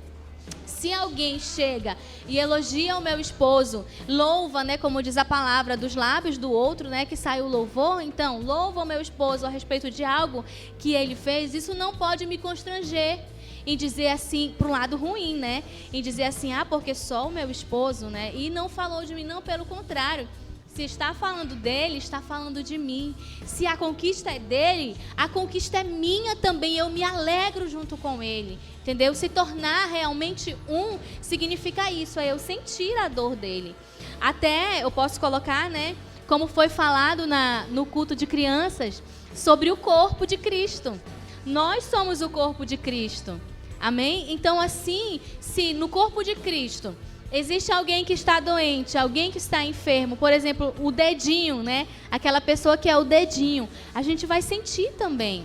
se alguém chega e elogia o meu esposo, louva, né, como diz a palavra, dos lábios do outro, né, que sai o louvor, então, louva o meu esposo a respeito de algo que ele fez, isso não pode me constranger em dizer assim, para um lado ruim, né, em dizer assim, porque só o meu esposo, né, e não falou de mim, não, pelo contrário. Se está falando dele, está falando de mim. Se a conquista é dele, a conquista é minha também. Eu me alegro junto com ele. Entendeu? Se tornar realmente um, significa isso. É eu sentir a dor dele. Até eu posso colocar, né, como foi falado no culto de crianças, sobre o corpo de Cristo. Nós somos o corpo de Cristo. Amém? Então, assim, se no corpo de Cristo existe alguém que está doente, alguém que está enfermo, por exemplo, o dedinho, né? Aquela pessoa que é o dedinho, a gente vai sentir também.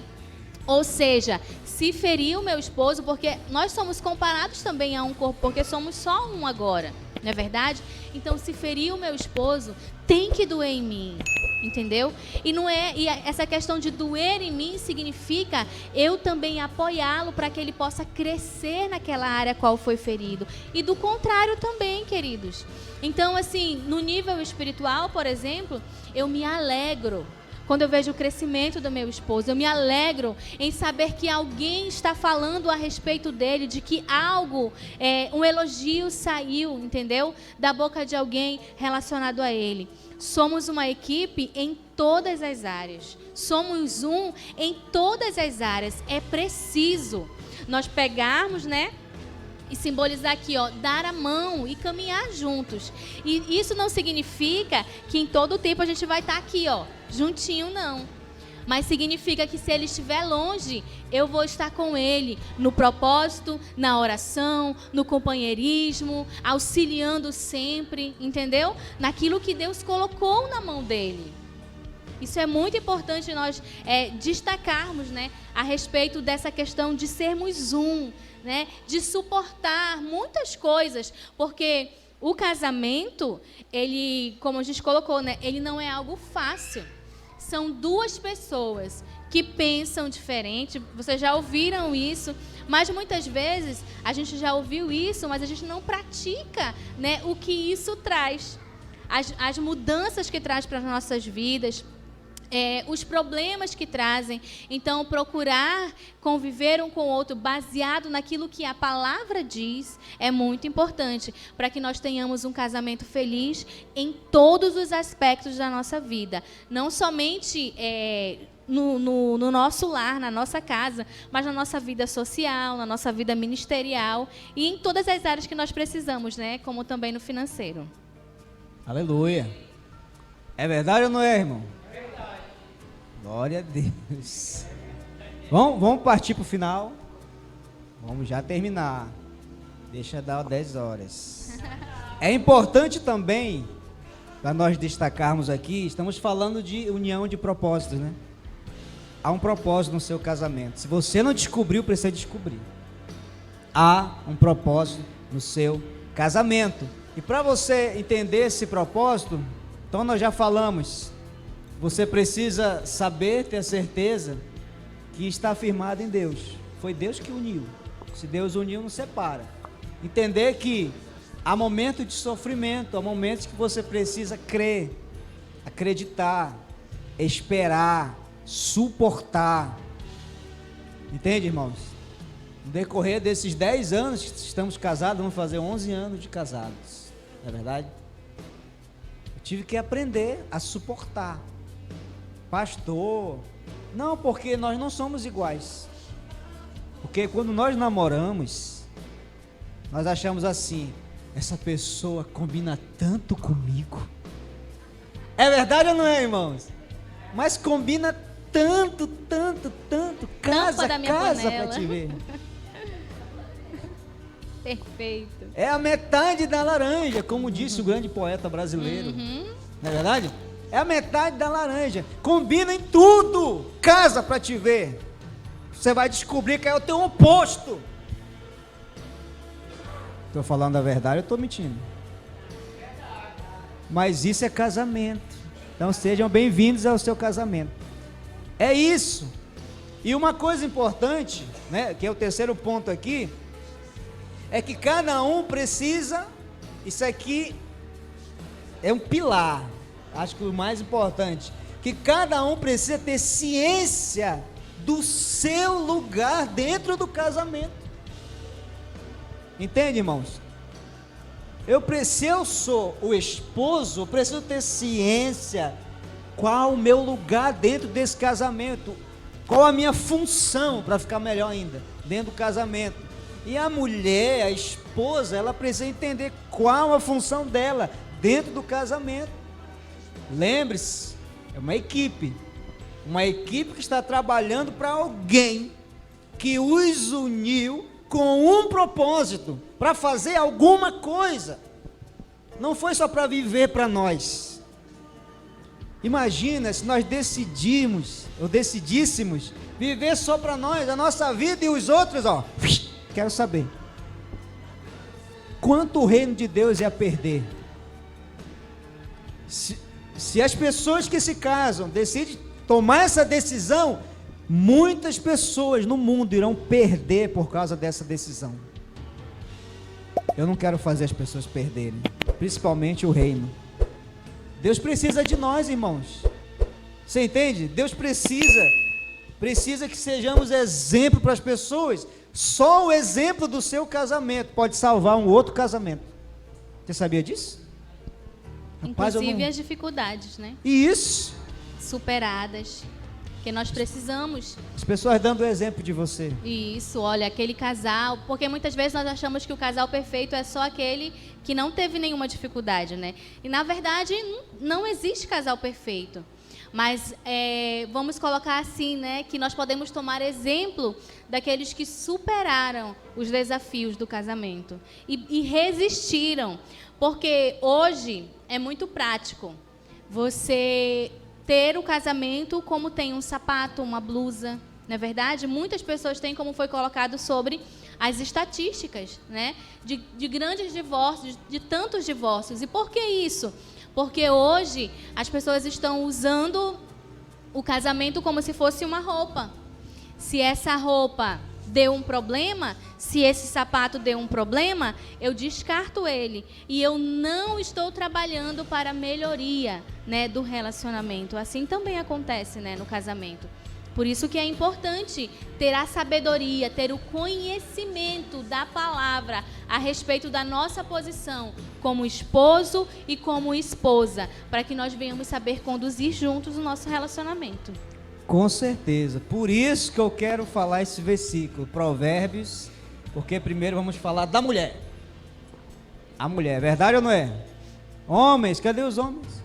Ou seja, se ferir o meu esposo, porque nós somos comparados também a um corpo, porque somos só um agora, não é verdade? Então, se ferir o meu esposo, tem que doer em mim. Entendeu? E essa questão de doer em mim significa eu também apoiá-lo para que ele possa crescer naquela área qual foi ferido. E do contrário também, queridos. Então, assim, no nível espiritual, por exemplo, eu me alegro quando eu vejo o crescimento do meu esposo. Eu me alegro em saber que alguém está falando a respeito dele, de que algo, um elogio saiu, entendeu? Da boca de alguém relacionado a ele. Somos uma equipe em todas as áreas. Somos um em todas as áreas. É preciso nós pegarmos, né? E simbolizar aqui, dar a mão e caminhar juntos. E isso não significa que em todo o tempo a gente vai estar aqui, juntinho, não. Mas significa que se ele estiver longe, eu vou estar com ele no propósito, na oração, no companheirismo, auxiliando sempre, entendeu? Naquilo que Deus colocou na mão dele. Isso é muito importante nós destacarmos, né, a respeito dessa questão de sermos um, né, de suportar muitas coisas, porque o casamento, ele, como a gente colocou, né, ele não é algo fácil. São duas pessoas que pensam diferente. Vocês já ouviram isso, mas muitas vezes a gente já ouviu isso, mas a gente não pratica, né, o que isso traz. as mudanças que traz para as nossas vidas, os problemas que trazem. Então, procurar conviver um com o outro baseado naquilo que a palavra diz é muito importante para que nós tenhamos um casamento feliz em todos os aspectos da nossa vida. Não somente no nosso lar, na nossa casa, mas na nossa vida social, na nossa vida ministerial e em todas as áreas que nós precisamos, né? Como também no financeiro. Aleluia. É verdade ou não é, irmão? Glória a Deus. Vamos partir para o final. Vamos já terminar. Deixa dar 10 horas. É importante também, para nós destacarmos aqui, estamos falando de união de propósitos, né? Há um propósito no seu casamento. Se você não descobriu, precisa descobrir. Há um propósito no seu casamento. E para você entender esse propósito, então nós já falamos. Você precisa saber, ter a certeza que está firmado em Deus. Foi Deus que uniu. Se Deus uniu, não separa. Entender que há momentos de sofrimento, há momentos que você precisa crer, acreditar, esperar, suportar. Entende, irmãos? No decorrer desses 10 anos que estamos casados, vamos fazer 11 anos de casados. Não é verdade? Eu tive que aprender a suportar. Pastor, não, porque nós não somos iguais. Porque quando nós namoramos, nós achamos assim, essa pessoa combina tanto comigo. É verdade ou não é, irmãos? Mas combina tanto, casa para te ver. Perfeito. É a metade da laranja, como disse o grande poeta brasileiro. Não é verdade? É a metade da laranja. Combina em tudo. Casa para te ver. Você vai descobrir que é o teu oposto. Estou falando a verdade ou estou mentindo? Mas isso é casamento. Então sejam bem-vindos ao seu casamento. É isso. E uma coisa importante, né, que é o terceiro ponto aqui, é que cada um precisa, isso aqui é um pilar. Acho que o mais importante, que cada um precisa ter ciência do seu lugar dentro do casamento. Entende, irmãos? Se eu sou o esposo, eu preciso ter ciência qual o meu lugar dentro desse casamento, qual a minha função, para ficar melhor ainda, dentro do casamento. E a mulher, a esposa, ela precisa entender qual a função dela dentro do casamento. Lembre-se, é uma equipe que está trabalhando para alguém que os uniu com um propósito, para fazer alguma coisa. Não foi só para viver para nós. Imagina se nós decidíssemos viver só para nós, a nossa vida, e os outros, quero saber. Quanto o reino de Deus ia perder? Se as pessoas que se casam decidem tomar essa decisão, muitas pessoas no mundo irão perder por causa dessa decisão. Eu não quero fazer as pessoas perderem, principalmente o reino. Deus precisa de nós, irmãos. Você entende? Deus precisa que sejamos exemplo para as pessoas. Só o exemplo do seu casamento pode salvar um outro casamento. Você sabia disso? Rapaz, inclusive as dificuldades, né? Isso. Superadas. Que nós precisamos. As pessoas dando o exemplo de você. Isso, olha, aquele casal. Porque muitas vezes nós achamos que o casal perfeito é só aquele que não teve nenhuma dificuldade, né? E na verdade não existe casal perfeito. Mas vamos colocar assim, né? Que nós podemos tomar exemplo daqueles que superaram os desafios do casamento. E resistiram. Porque hoje é muito prático você ter o casamento como tem um sapato, uma blusa, não é verdade? Muitas pessoas têm, como foi colocado sobre as estatísticas, né? De grandes divórcios, de tantos divórcios. E por que isso? Porque hoje as pessoas estão usando o casamento como se fosse uma roupa. Se essa roupa deu um problema, se esse sapato deu um problema, eu descarto ele. E eu não estou trabalhando para a melhoria, né, do relacionamento. Assim também acontece, né, no casamento. Por isso que é importante ter a sabedoria, ter o conhecimento da palavra a respeito da nossa posição como esposo e como esposa, para que nós venhamos saber conduzir juntos o nosso relacionamento. Com certeza. Por isso que eu quero falar esse versículo, Provérbios, porque primeiro vamos falar da mulher. A mulher, verdade ou não é? Homens, cadê os homens?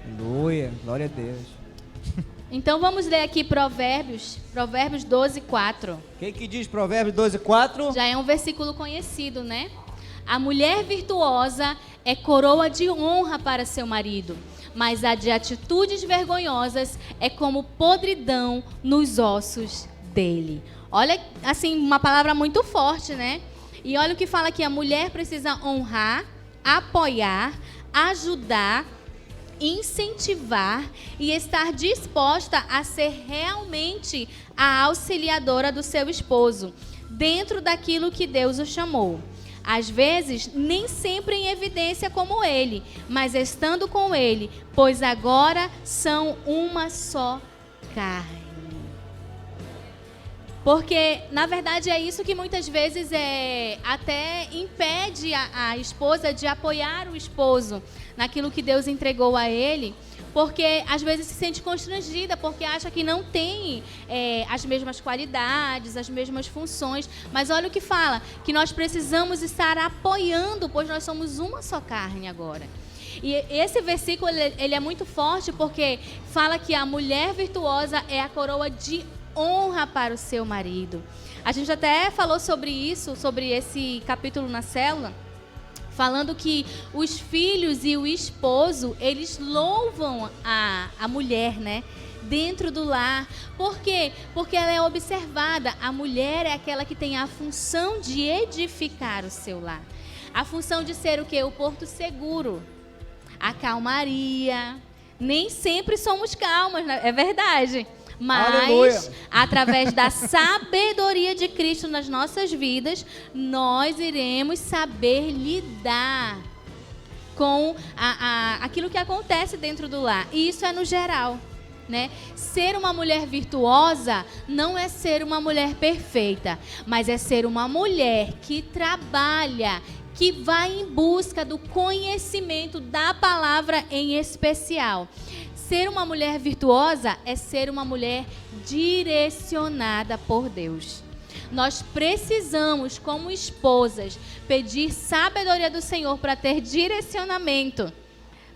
Aleluia, glória a Deus. Então vamos ler aqui Provérbios 12, 4. O que diz Provérbios 12, 4? Já é um versículo conhecido, né? A mulher virtuosa é coroa de honra para seu marido, mas a de atitudes vergonhosas é como podridão nos ossos dele. Olha, assim, uma palavra muito forte, né? E olha o que fala aqui, a mulher precisa honrar, apoiar, ajudar, incentivar e estar disposta a ser realmente a auxiliadora do seu esposo, dentro daquilo que Deus o chamou. Às vezes, nem sempre em evidência como ele, mas estando com ele, pois agora são uma só carne. Porque, na verdade, é isso que muitas vezes até impede a esposa de apoiar o esposo naquilo que Deus entregou a ele, porque às vezes se sente constrangida, porque acha que não tem as mesmas qualidades, as mesmas funções. Mas olha o que fala, que nós precisamos estar apoiando, pois nós somos uma só carne agora. E esse versículo ele é muito forte, porque fala que a mulher virtuosa é a coroa de honra para o seu marido. A gente até falou sobre isso, sobre esse capítulo na célula, falando que os filhos e o esposo, eles louvam a mulher, né? Dentro do lar. Por quê? Porque ela é observada. A mulher é aquela que tem a função de edificar o seu lar. A função de ser o quê? O porto seguro. A calmaria. Nem sempre somos calmas, é verdade. Mas, aleluia, através da sabedoria de Cristo nas nossas vidas, nós iremos saber lidar com aquilo que acontece dentro do lar. E isso é no geral, né? Ser uma mulher virtuosa não é ser uma mulher perfeita, mas é ser uma mulher que trabalha, que vai em busca do conhecimento da palavra em especial. Ser uma mulher virtuosa é ser uma mulher direcionada por Deus. Nós precisamos, como esposas, pedir sabedoria do Senhor para ter direcionamento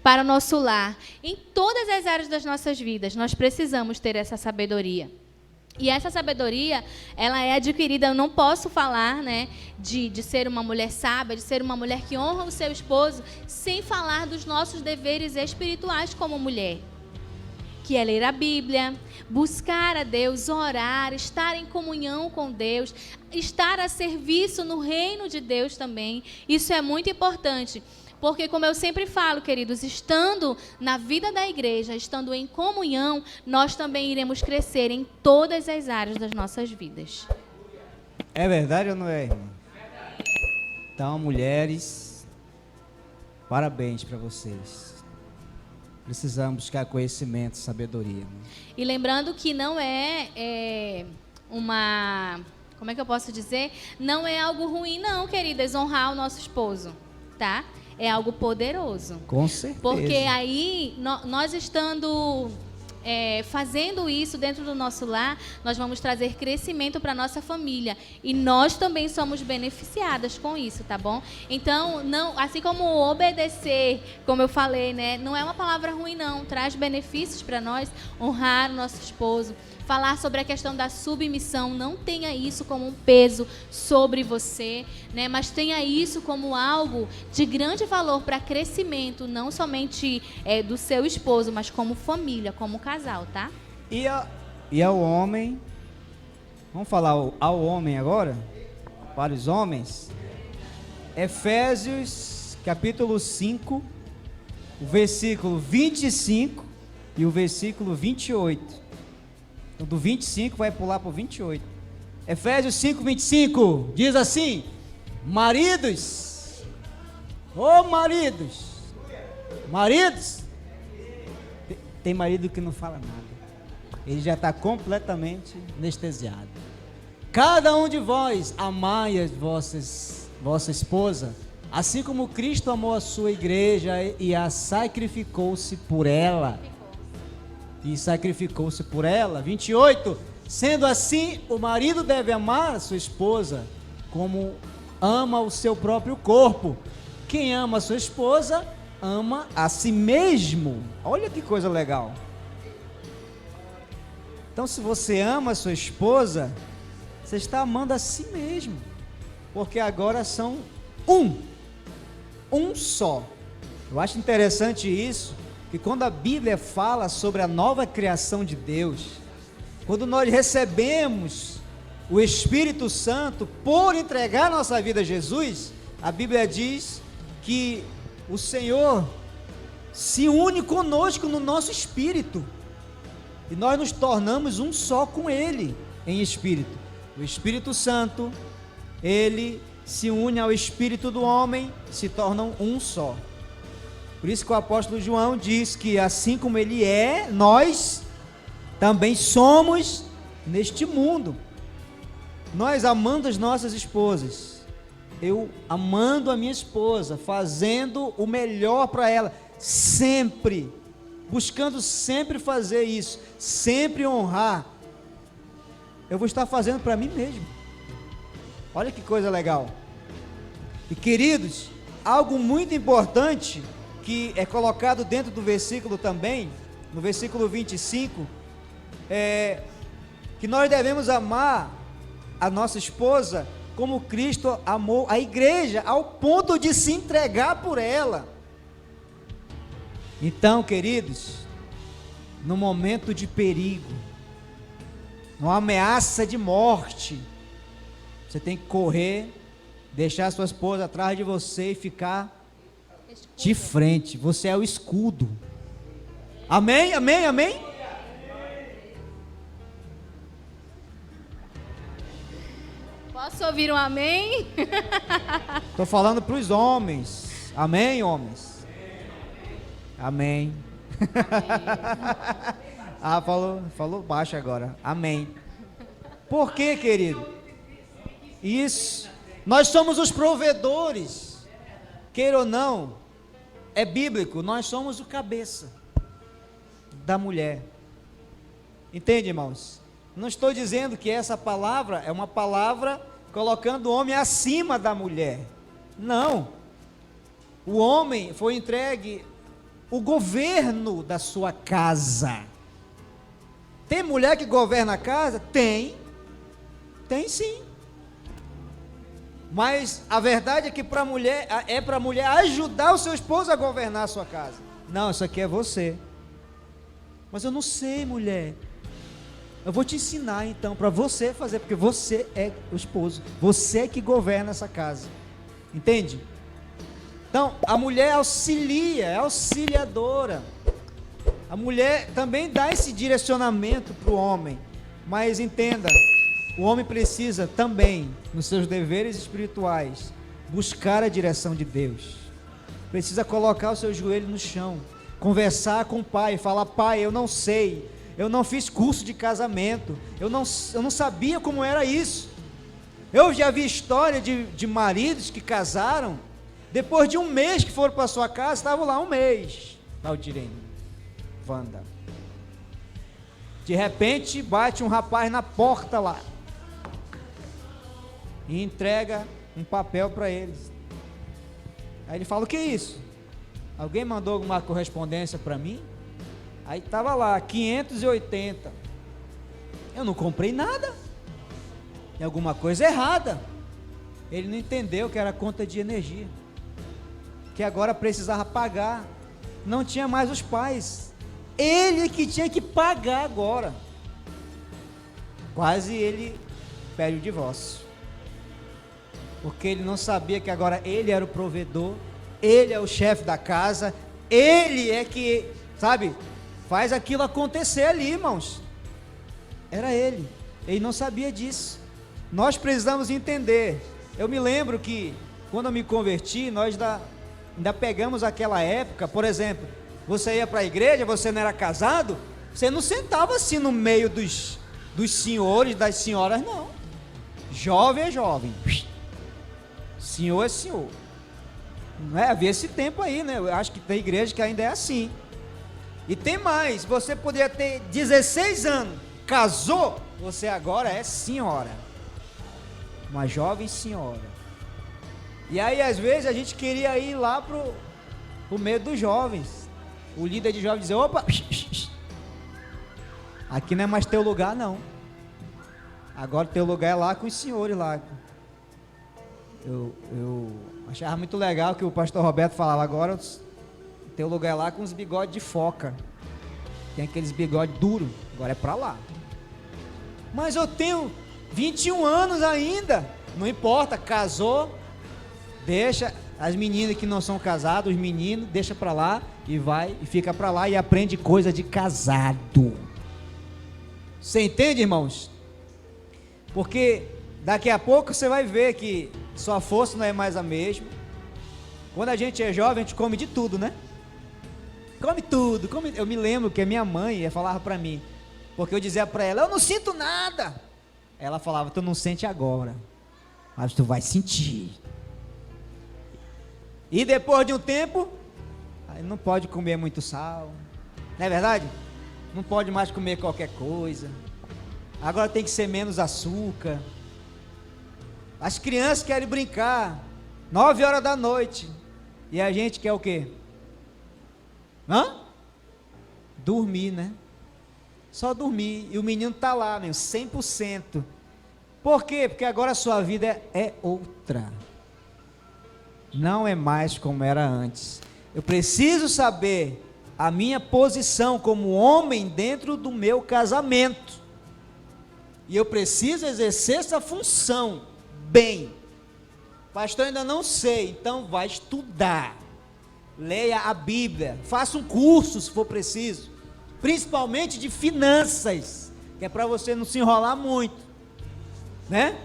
para o nosso lar. Em todas as áreas das nossas vidas, nós precisamos ter essa sabedoria. E essa sabedoria, ela é adquirida, eu não posso falar, né, de ser uma mulher sábia, de ser uma mulher que honra o seu esposo, sem falar dos nossos deveres espirituais como mulher. Que é ler a Bíblia, buscar a Deus, orar, estar em comunhão com Deus, estar a serviço no reino de Deus também. Isso é muito importante, porque como eu sempre falo, queridos, estando na vida da igreja, estando em comunhão, nós também iremos crescer em todas as áreas das nossas vidas. É verdade ou não é, irmã? Então, mulheres, parabéns para vocês. Precisamos buscar conhecimento, sabedoria. Né? E lembrando que não é uma... Como é que eu posso dizer? Não é algo ruim, não, queridas, honrar o nosso esposo, tá? É algo poderoso. Com certeza. Porque aí, nós estando... fazendo isso dentro do nosso lar, nós vamos trazer crescimento para a nossa família. E nós também somos beneficiadas com isso, tá bom? Então, não, assim como obedecer, como eu falei, né? Não é uma palavra ruim, não. Traz benefícios para nós, honrar o nosso esposo. Falar sobre a questão da submissão, não tenha isso como um peso sobre você, né? Mas tenha isso como algo de grande valor para crescimento, não somente do seu esposo, mas como família, como casal, tá? E ao homem, vamos falar ao homem agora, para os homens, Efésios capítulo 5, o versículo 25 e o versículo 28. Do 25 vai pular para o 28. Efésios 5:25 diz assim: maridos, maridos, tem marido que não fala nada, ele já está completamente anestesiado. Cada um de vós amai a vossa esposa, assim como Cristo amou a sua igreja e a sacrificou-se por ela. 28. Sendo assim, o marido deve amar a sua esposa como ama o seu próprio corpo. Quem ama a sua esposa, ama a si mesmo. Olha que coisa legal. Então, se você ama a sua esposa, você está amando a si mesmo, porque agora são um só. Eu acho interessante isso, que quando a Bíblia fala sobre a nova criação de Deus, quando nós recebemos o Espírito Santo por entregar nossa vida a Jesus, a Bíblia diz que o Senhor se une conosco no nosso espírito, e nós nos tornamos um só com Ele em espírito. O Espírito Santo, ele se une ao espírito do homem, se tornam um só. Por isso que o apóstolo João diz que assim como ele é, nós também somos neste mundo. Nós amando as nossas esposas, eu amando a minha esposa, fazendo o melhor para ela, sempre, buscando sempre fazer isso, sempre honrar, eu vou estar fazendo para mim mesmo. Olha que coisa legal. E queridos, algo muito importante que é colocado dentro do versículo também, no versículo 25, é que nós devemos amar a nossa esposa como Cristo amou a igreja, ao ponto de se entregar por ela. Então, queridos, no momento de perigo, numa ameaça de morte, você tem que correr, deixar a sua esposa atrás de você e ficar de frente. Você é o escudo. Amém, amém, amém? Posso ouvir um amém? Estou falando para os homens. Amém, homens? Amém. Ah, falou baixo agora. Amém. Por quê, querido? Isso. Nós somos os provedores. Queira ou não, é bíblico. Nós somos o cabeça da mulher. Entende, irmãos? Não estou dizendo que essa palavra é uma palavra colocando o homem acima da mulher. Não. O homem foi entregue o governo da sua casa. Tem mulher que governa a casa? Tem sim. Mas a verdade é que para a mulher ajudar o seu esposo a governar a sua casa. Não, isso aqui é você. Mas eu não sei, mulher. Eu vou te ensinar então para você fazer, porque você é o esposo. Você é que governa essa casa. Entende? Então, a mulher auxilia, é auxiliadora. A mulher também dá esse direcionamento para o homem. Mas entenda, o homem precisa também, nos seus deveres espirituais, buscar a direção de Deus. Precisa colocar o seu joelho no chão, conversar com o pai, falar: pai, eu não sei, eu não fiz curso de casamento, eu não sabia como era isso. Eu já vi história de maridos que casaram, depois de um mês que foram para sua casa, estavam lá um mês, Valdirene, Wanda. De repente bate um rapaz na porta lá e entrega um papel para eles. Aí ele fala: o que é isso? Alguém mandou alguma correspondência para mim? Aí estava lá 580. Eu não comprei nada. Tem alguma coisa errada. Ele não entendeu que era conta de energia, que agora precisava pagar. Não tinha mais os pais, ele que tinha que pagar agora. Quase ele pede o divórcio, porque ele não sabia que agora ele era o provedor, ele é o chefe da casa, ele é que, sabe, faz aquilo acontecer ali, irmãos. Era ele não sabia disso. nós precisamos entender. Eu me lembro que, quando eu me converti, nós ainda pegamos aquela época, por exemplo, você ia para a igreja, você não era casado, você não sentava assim no meio dos senhores, das senhoras, não. Jovem é jovem, senhor é senhor. Não é? Havia esse tempo aí, né? Eu acho que tem igreja que ainda é assim. E tem mais, você poderia ter 16 anos, casou, você agora é senhora, uma jovem senhora. E aí às vezes a gente queria ir lá pro meio dos jovens, o líder de jovens dizia, opa, aqui não é mais teu lugar não, agora teu lugar é lá com os senhores lá. Eu achava muito legal que o pastor Roberto falava, agora teu lugar é lá com os bigodes de foca, tem aqueles bigodes duros, agora é pra lá. Mas eu tenho 21 anos ainda, não importa, casou, deixa as meninas que não são casadas, os meninos, deixa pra lá e vai e fica pra lá e aprende coisa de casado. Você entende, irmãos? Porque daqui a pouco você vai ver que sua força não é mais a mesma. Quando a gente é jovem, a gente come de tudo, né? Come tudo, come. Eu me lembro que a minha mãe falava para mim, porque eu dizia para ela, eu não sinto nada. Ela falava, tu não sente agora, mas tu vai sentir. E depois de um tempo, aí não pode comer muito sal, não é verdade? Não pode mais comer qualquer coisa. Agora tem que ser menos açúcar. As crianças querem brincar 9 horas da noite. E a gente quer o quê? Dormir, né? Só dormir. E o menino está lá, 100%. Por quê? Porque agora a sua vida é outra. Não é mais como era antes. Eu preciso saber a minha posição como homem dentro do meu casamento. E eu preciso exercer essa função bem. Pastor, ainda não sei, então vai estudar. Leia a Bíblia, faça um curso se for preciso, principalmente de finanças, que é para você não se enrolar muito, né?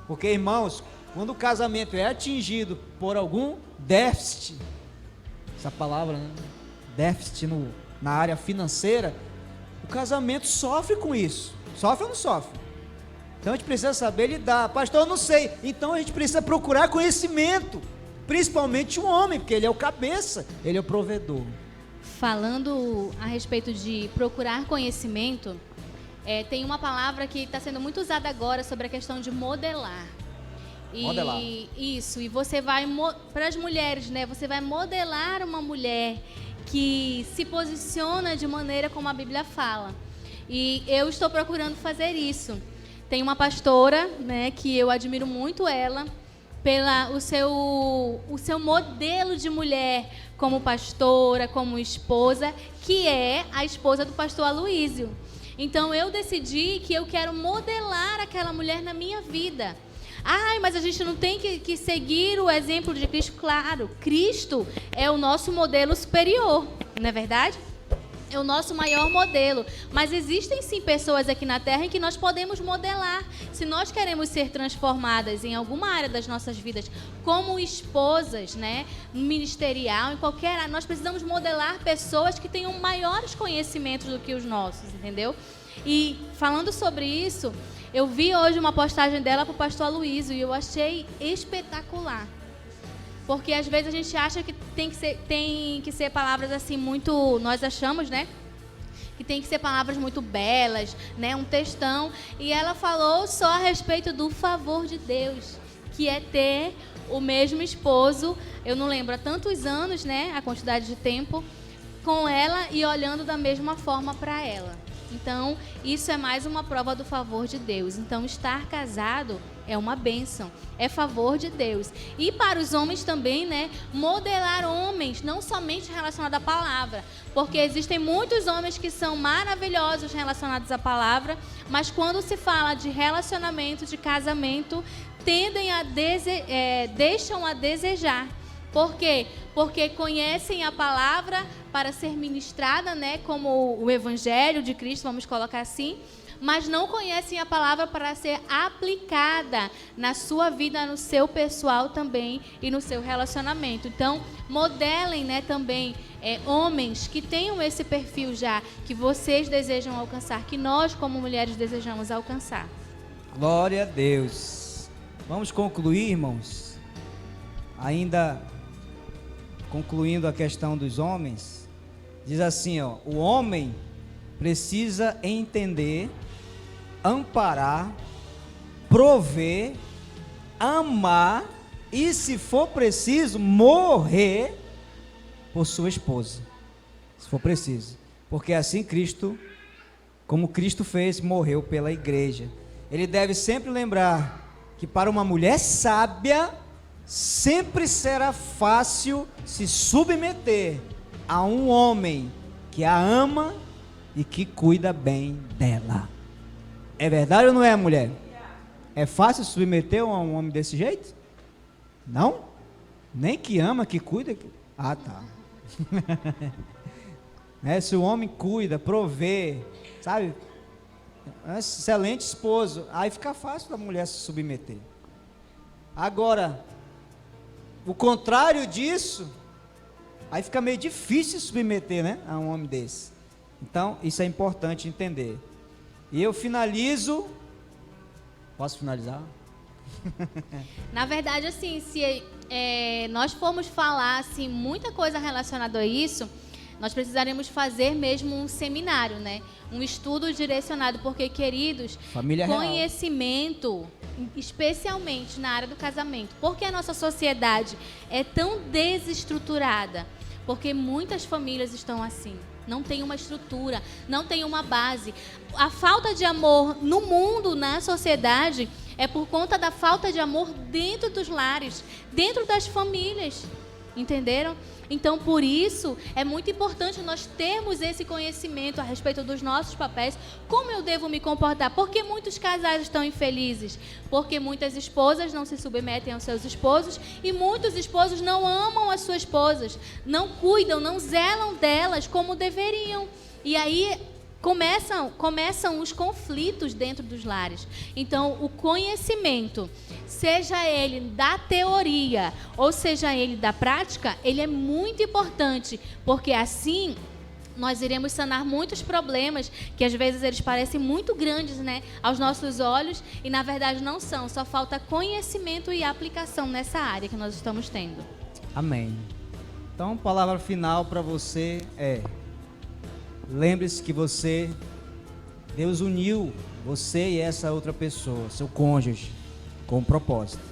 Porque, irmãos, quando o casamento é atingido por algum déficit, essa palavra, né? Déficit na área financeira, o casamento sofre com isso. Sofre ou não sofre? Então a gente precisa saber lidar. Pastor, eu não sei. Então a gente precisa procurar conhecimento, principalmente o homem, porque ele é o cabeça, ele é o provedor. Falando a respeito de procurar conhecimento, tem uma palavra que está sendo muito usada agora sobre a questão de modelar. Modelar. Isso, e você vai, para as mulheres, né? Você vai modelar uma mulher que se posiciona de maneira como a Bíblia fala. E eu estou procurando fazer isso. Tem uma pastora, né, que eu admiro muito ela, o seu modelo de mulher como pastora, como esposa, que é a esposa do pastor Aloísio. Então eu decidi que eu quero modelar aquela mulher na minha vida. Mas a gente não tem que seguir o exemplo de Cristo. Claro, Cristo é o nosso modelo superior, não é verdade? É o nosso maior modelo, mas existem sim pessoas aqui na Terra em que nós podemos modelar. Se nós queremos ser transformadas em alguma área das nossas vidas, como esposas, né, ministerial, em qualquer área, nós precisamos modelar pessoas que tenham maiores conhecimentos do que os nossos, entendeu? E falando sobre isso, eu vi hoje uma postagem dela para o pastor Aloísio e eu achei espetacular. Porque às vezes a gente acha que tem que ser palavras assim muito, nós achamos, né? Que tem que ser palavras muito belas, né? Um textão. E ela falou só a respeito do favor de Deus, que é ter o mesmo esposo, eu não lembro há tantos anos, né? A quantidade de tempo, com ela e olhando da mesma forma para ela. Então, isso é mais uma prova do favor de Deus. Então, estar casado é uma bênção, é favor de Deus. E para os homens também, né? Modelar homens, não somente relacionado à palavra, porque existem muitos homens que são maravilhosos relacionados à palavra, mas quando se fala de relacionamento, de casamento, deixam a desejar. Por quê? Porque conhecem a palavra para ser ministrada, né, como o Evangelho de Cristo, vamos colocar assim, mas não conhecem a palavra para ser aplicada na sua vida, no seu pessoal também e no seu relacionamento. Então, modelem, né, também homens que tenham esse perfil já, que vocês desejam alcançar, que nós como mulheres desejamos alcançar. Glória a Deus. Vamos concluir, irmãos? Ainda concluindo a questão dos homens, diz assim, ó, o homem precisa entender, amparar, prover, amar e, se for preciso, morrer por sua esposa, se for preciso, porque assim Cristo, como Cristo fez, morreu pela igreja. Ele deve sempre lembrar que para uma mulher sábia sempre será fácil se submeter a um homem que a ama e que cuida bem dela. É verdade ou não é, mulher? É fácil submeter a um homem desse jeito? Não? Nem que ama, que cuida? Ah, tá. Se o homem cuida, provê, sabe? É um excelente esposo. Aí fica fácil da mulher se submeter. Agora, o contrário disso, aí fica meio difícil se submeter, né, a um homem desse. Então, isso é importante entender. E eu finalizo. Posso finalizar? Na verdade, assim, se nós formos falar assim, muita coisa relacionada a isso, nós precisaremos fazer mesmo um seminário, né? Um estudo direcionado, porque, queridos, família conhecimento, real, especialmente na área do casamento, porque a nossa sociedade é tão desestruturada, porque muitas famílias estão assim. Não tem uma estrutura, não tem uma base. A falta de amor no mundo, na sociedade, é por conta da falta de amor dentro dos lares, dentro das famílias. Entenderam? Então, por isso, é muito importante nós termos esse conhecimento a respeito dos nossos papéis, como eu devo me comportar, porque muitos casais estão infelizes, porque muitas esposas não se submetem aos seus esposos e muitos esposos não amam as suas esposas, não cuidam, não zelam delas como deveriam. E aí começam os conflitos dentro dos lares. Então, o conhecimento, seja ele da teoria ou seja ele da prática, ele é muito importante, porque assim nós iremos sanar muitos problemas que às vezes eles parecem muito grandes, né, aos nossos olhos, e na verdade não são, só falta conhecimento e aplicação nessa área que nós estamos tendo. Amém. Então, a palavra final para você é: lembre-se que Deus uniu você e essa outra pessoa, seu cônjuge, com um propósito.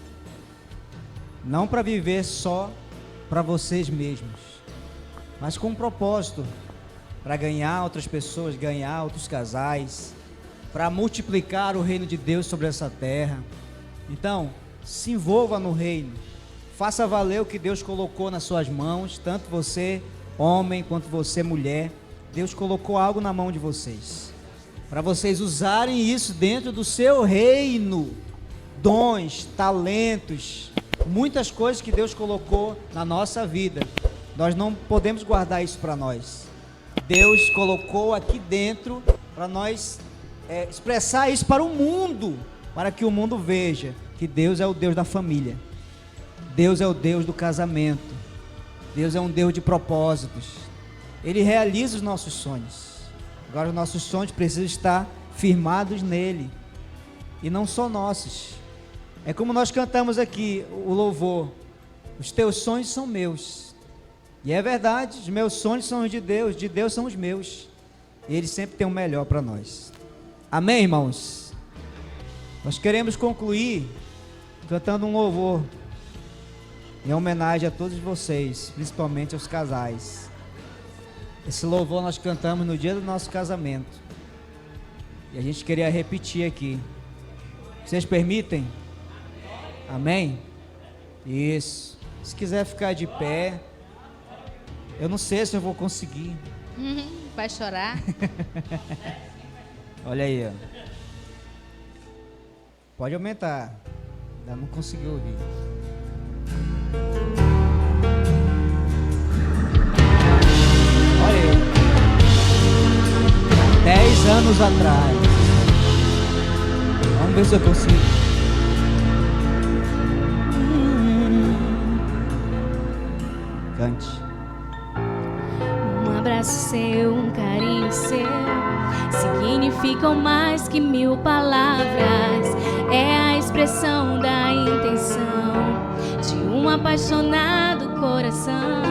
Não para viver só para vocês mesmos, mas com um propósito para ganhar outras pessoas, ganhar outros casais, para multiplicar o reino de Deus sobre essa terra. Então, se envolva no reino, faça valer o que Deus colocou nas suas mãos, tanto você, homem, quanto você, mulher. Deus colocou algo na mão de vocês, para vocês usarem isso dentro do seu reino. Dons, talentos, muitas coisas que Deus colocou na nossa vida. Nós não podemos guardar isso para nós. Deus colocou aqui dentro para nós expressar isso para o mundo, para que o mundo veja que Deus é o Deus da família. Deus é o Deus do casamento. Deus é um Deus de propósitos. Ele realiza os nossos sonhos. Agora os nossos sonhos precisam estar firmados nele, e não só nossos. É como nós cantamos aqui o louvor: os teus sonhos são meus. E é verdade, os meus sonhos são os de Deus são os meus. E Ele sempre tem o melhor para nós. Amém, irmãos? Nós queremos concluir cantando um louvor em homenagem a todos vocês, principalmente aos casais. Esse louvor nós cantamos no dia do nosso casamento, e a gente queria repetir aqui. Vocês permitem? Amém? Isso. Se quiser ficar de pé. Eu não sei se eu vou conseguir. Vai chorar? Olha aí, ó. Pode aumentar. Ainda não consegui ouvir. Olha aí. 10 anos atrás, Vamos ver se eu consigo. Cante. Um abraço seu, um carinho seu significam mais que 1000 palavras. É a expressão da intenção de um apaixonado coração.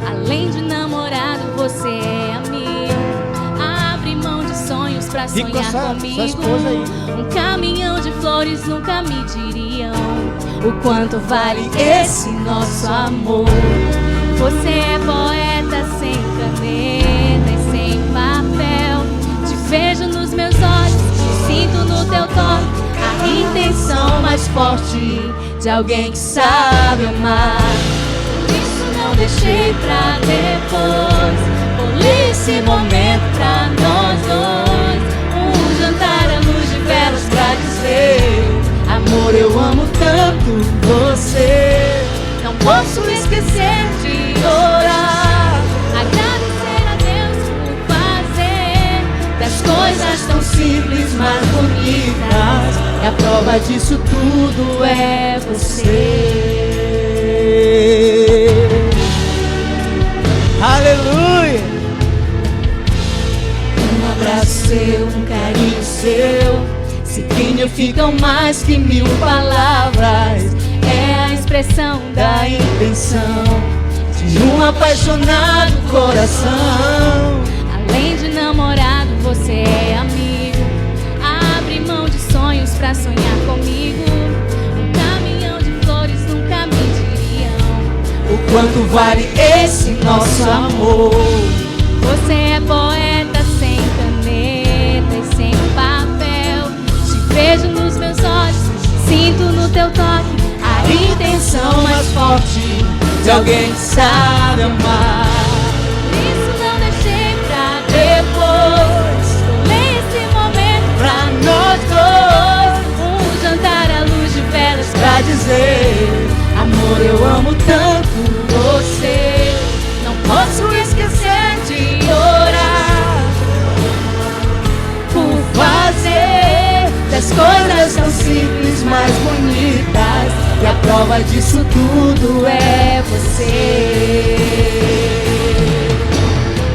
Além de namorado, você é amigo. Abre mão de sonhos pra sonhar comigo. Um caminhão de flores nunca me diriam o quanto vale esse nosso amor. Você é poeta sem caneta e sem papel. Te vejo nos meus olhos, te sinto no teu toque. A intenção mais forte de alguém que sabe amar. Por isso não deixei pra depois. Pulei esse momento pra nós dois. Um jantar à luz de velas pra dizer: amor, eu amo tanto você. Não posso esquecer de orar, agradecer a Deus por fazer das coisas tão simples mais bonitas. E a prova disso tudo é você. Aleluia! Um abraço seu, um carinho seu significam mais que 1000 palavras. É a expressão da intenção de um apaixonado coração. Além de namorado, você é amigo. Abre mão de sonhos pra sonhar comigo. Um caminhão de flores nunca me diriam o quanto vale esse nosso amor. Você é poeta sem caneta e sem papel. Te vejo nos meus olhos, sinto no teu toque a intenção mais forte de alguém que sabe amar. Por isso não deixei pra depois. Pulei esse momento pra nós dois. Um jantar à luz de velas pra dizer: amor, eu amo tanto você. Não posso esquecer de orar por fazer das coisas tão simples mais bonitas. E a prova disso tudo é você.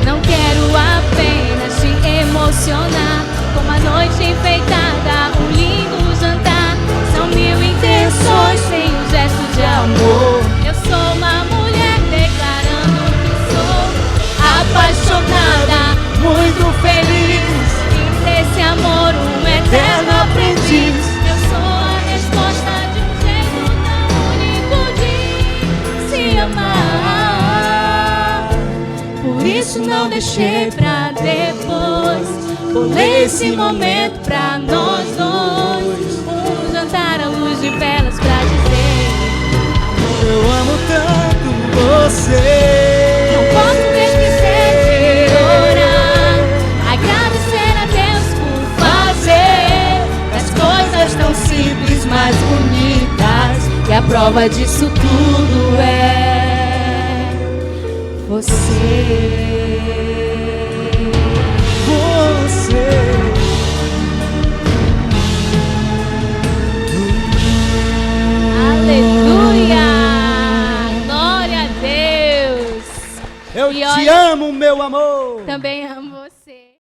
Não quero apenas te emocionar com uma noite enfeitada, um lindo jantar. São 1000 intenções sem um gesto de amor. Eu sou uma mulher declarando que sou apaixonada, muito feliz em ter esse amor, um eterno aprendiz. Eu sou a resposta de um jeito tão único de se amar. Por isso não deixei pra depois. Pulei esse momento pra nós dois. Um jantar à luz de velas pra dizer: amor, Eu amo tanto você. não posso esquecer de orar, agradecer a Deus por fazer das coisas tão simples mais bonitas. E a prova disso tudo é você. Aleluia! Glória a Deus! Eu E te olha- amo, meu amor. Também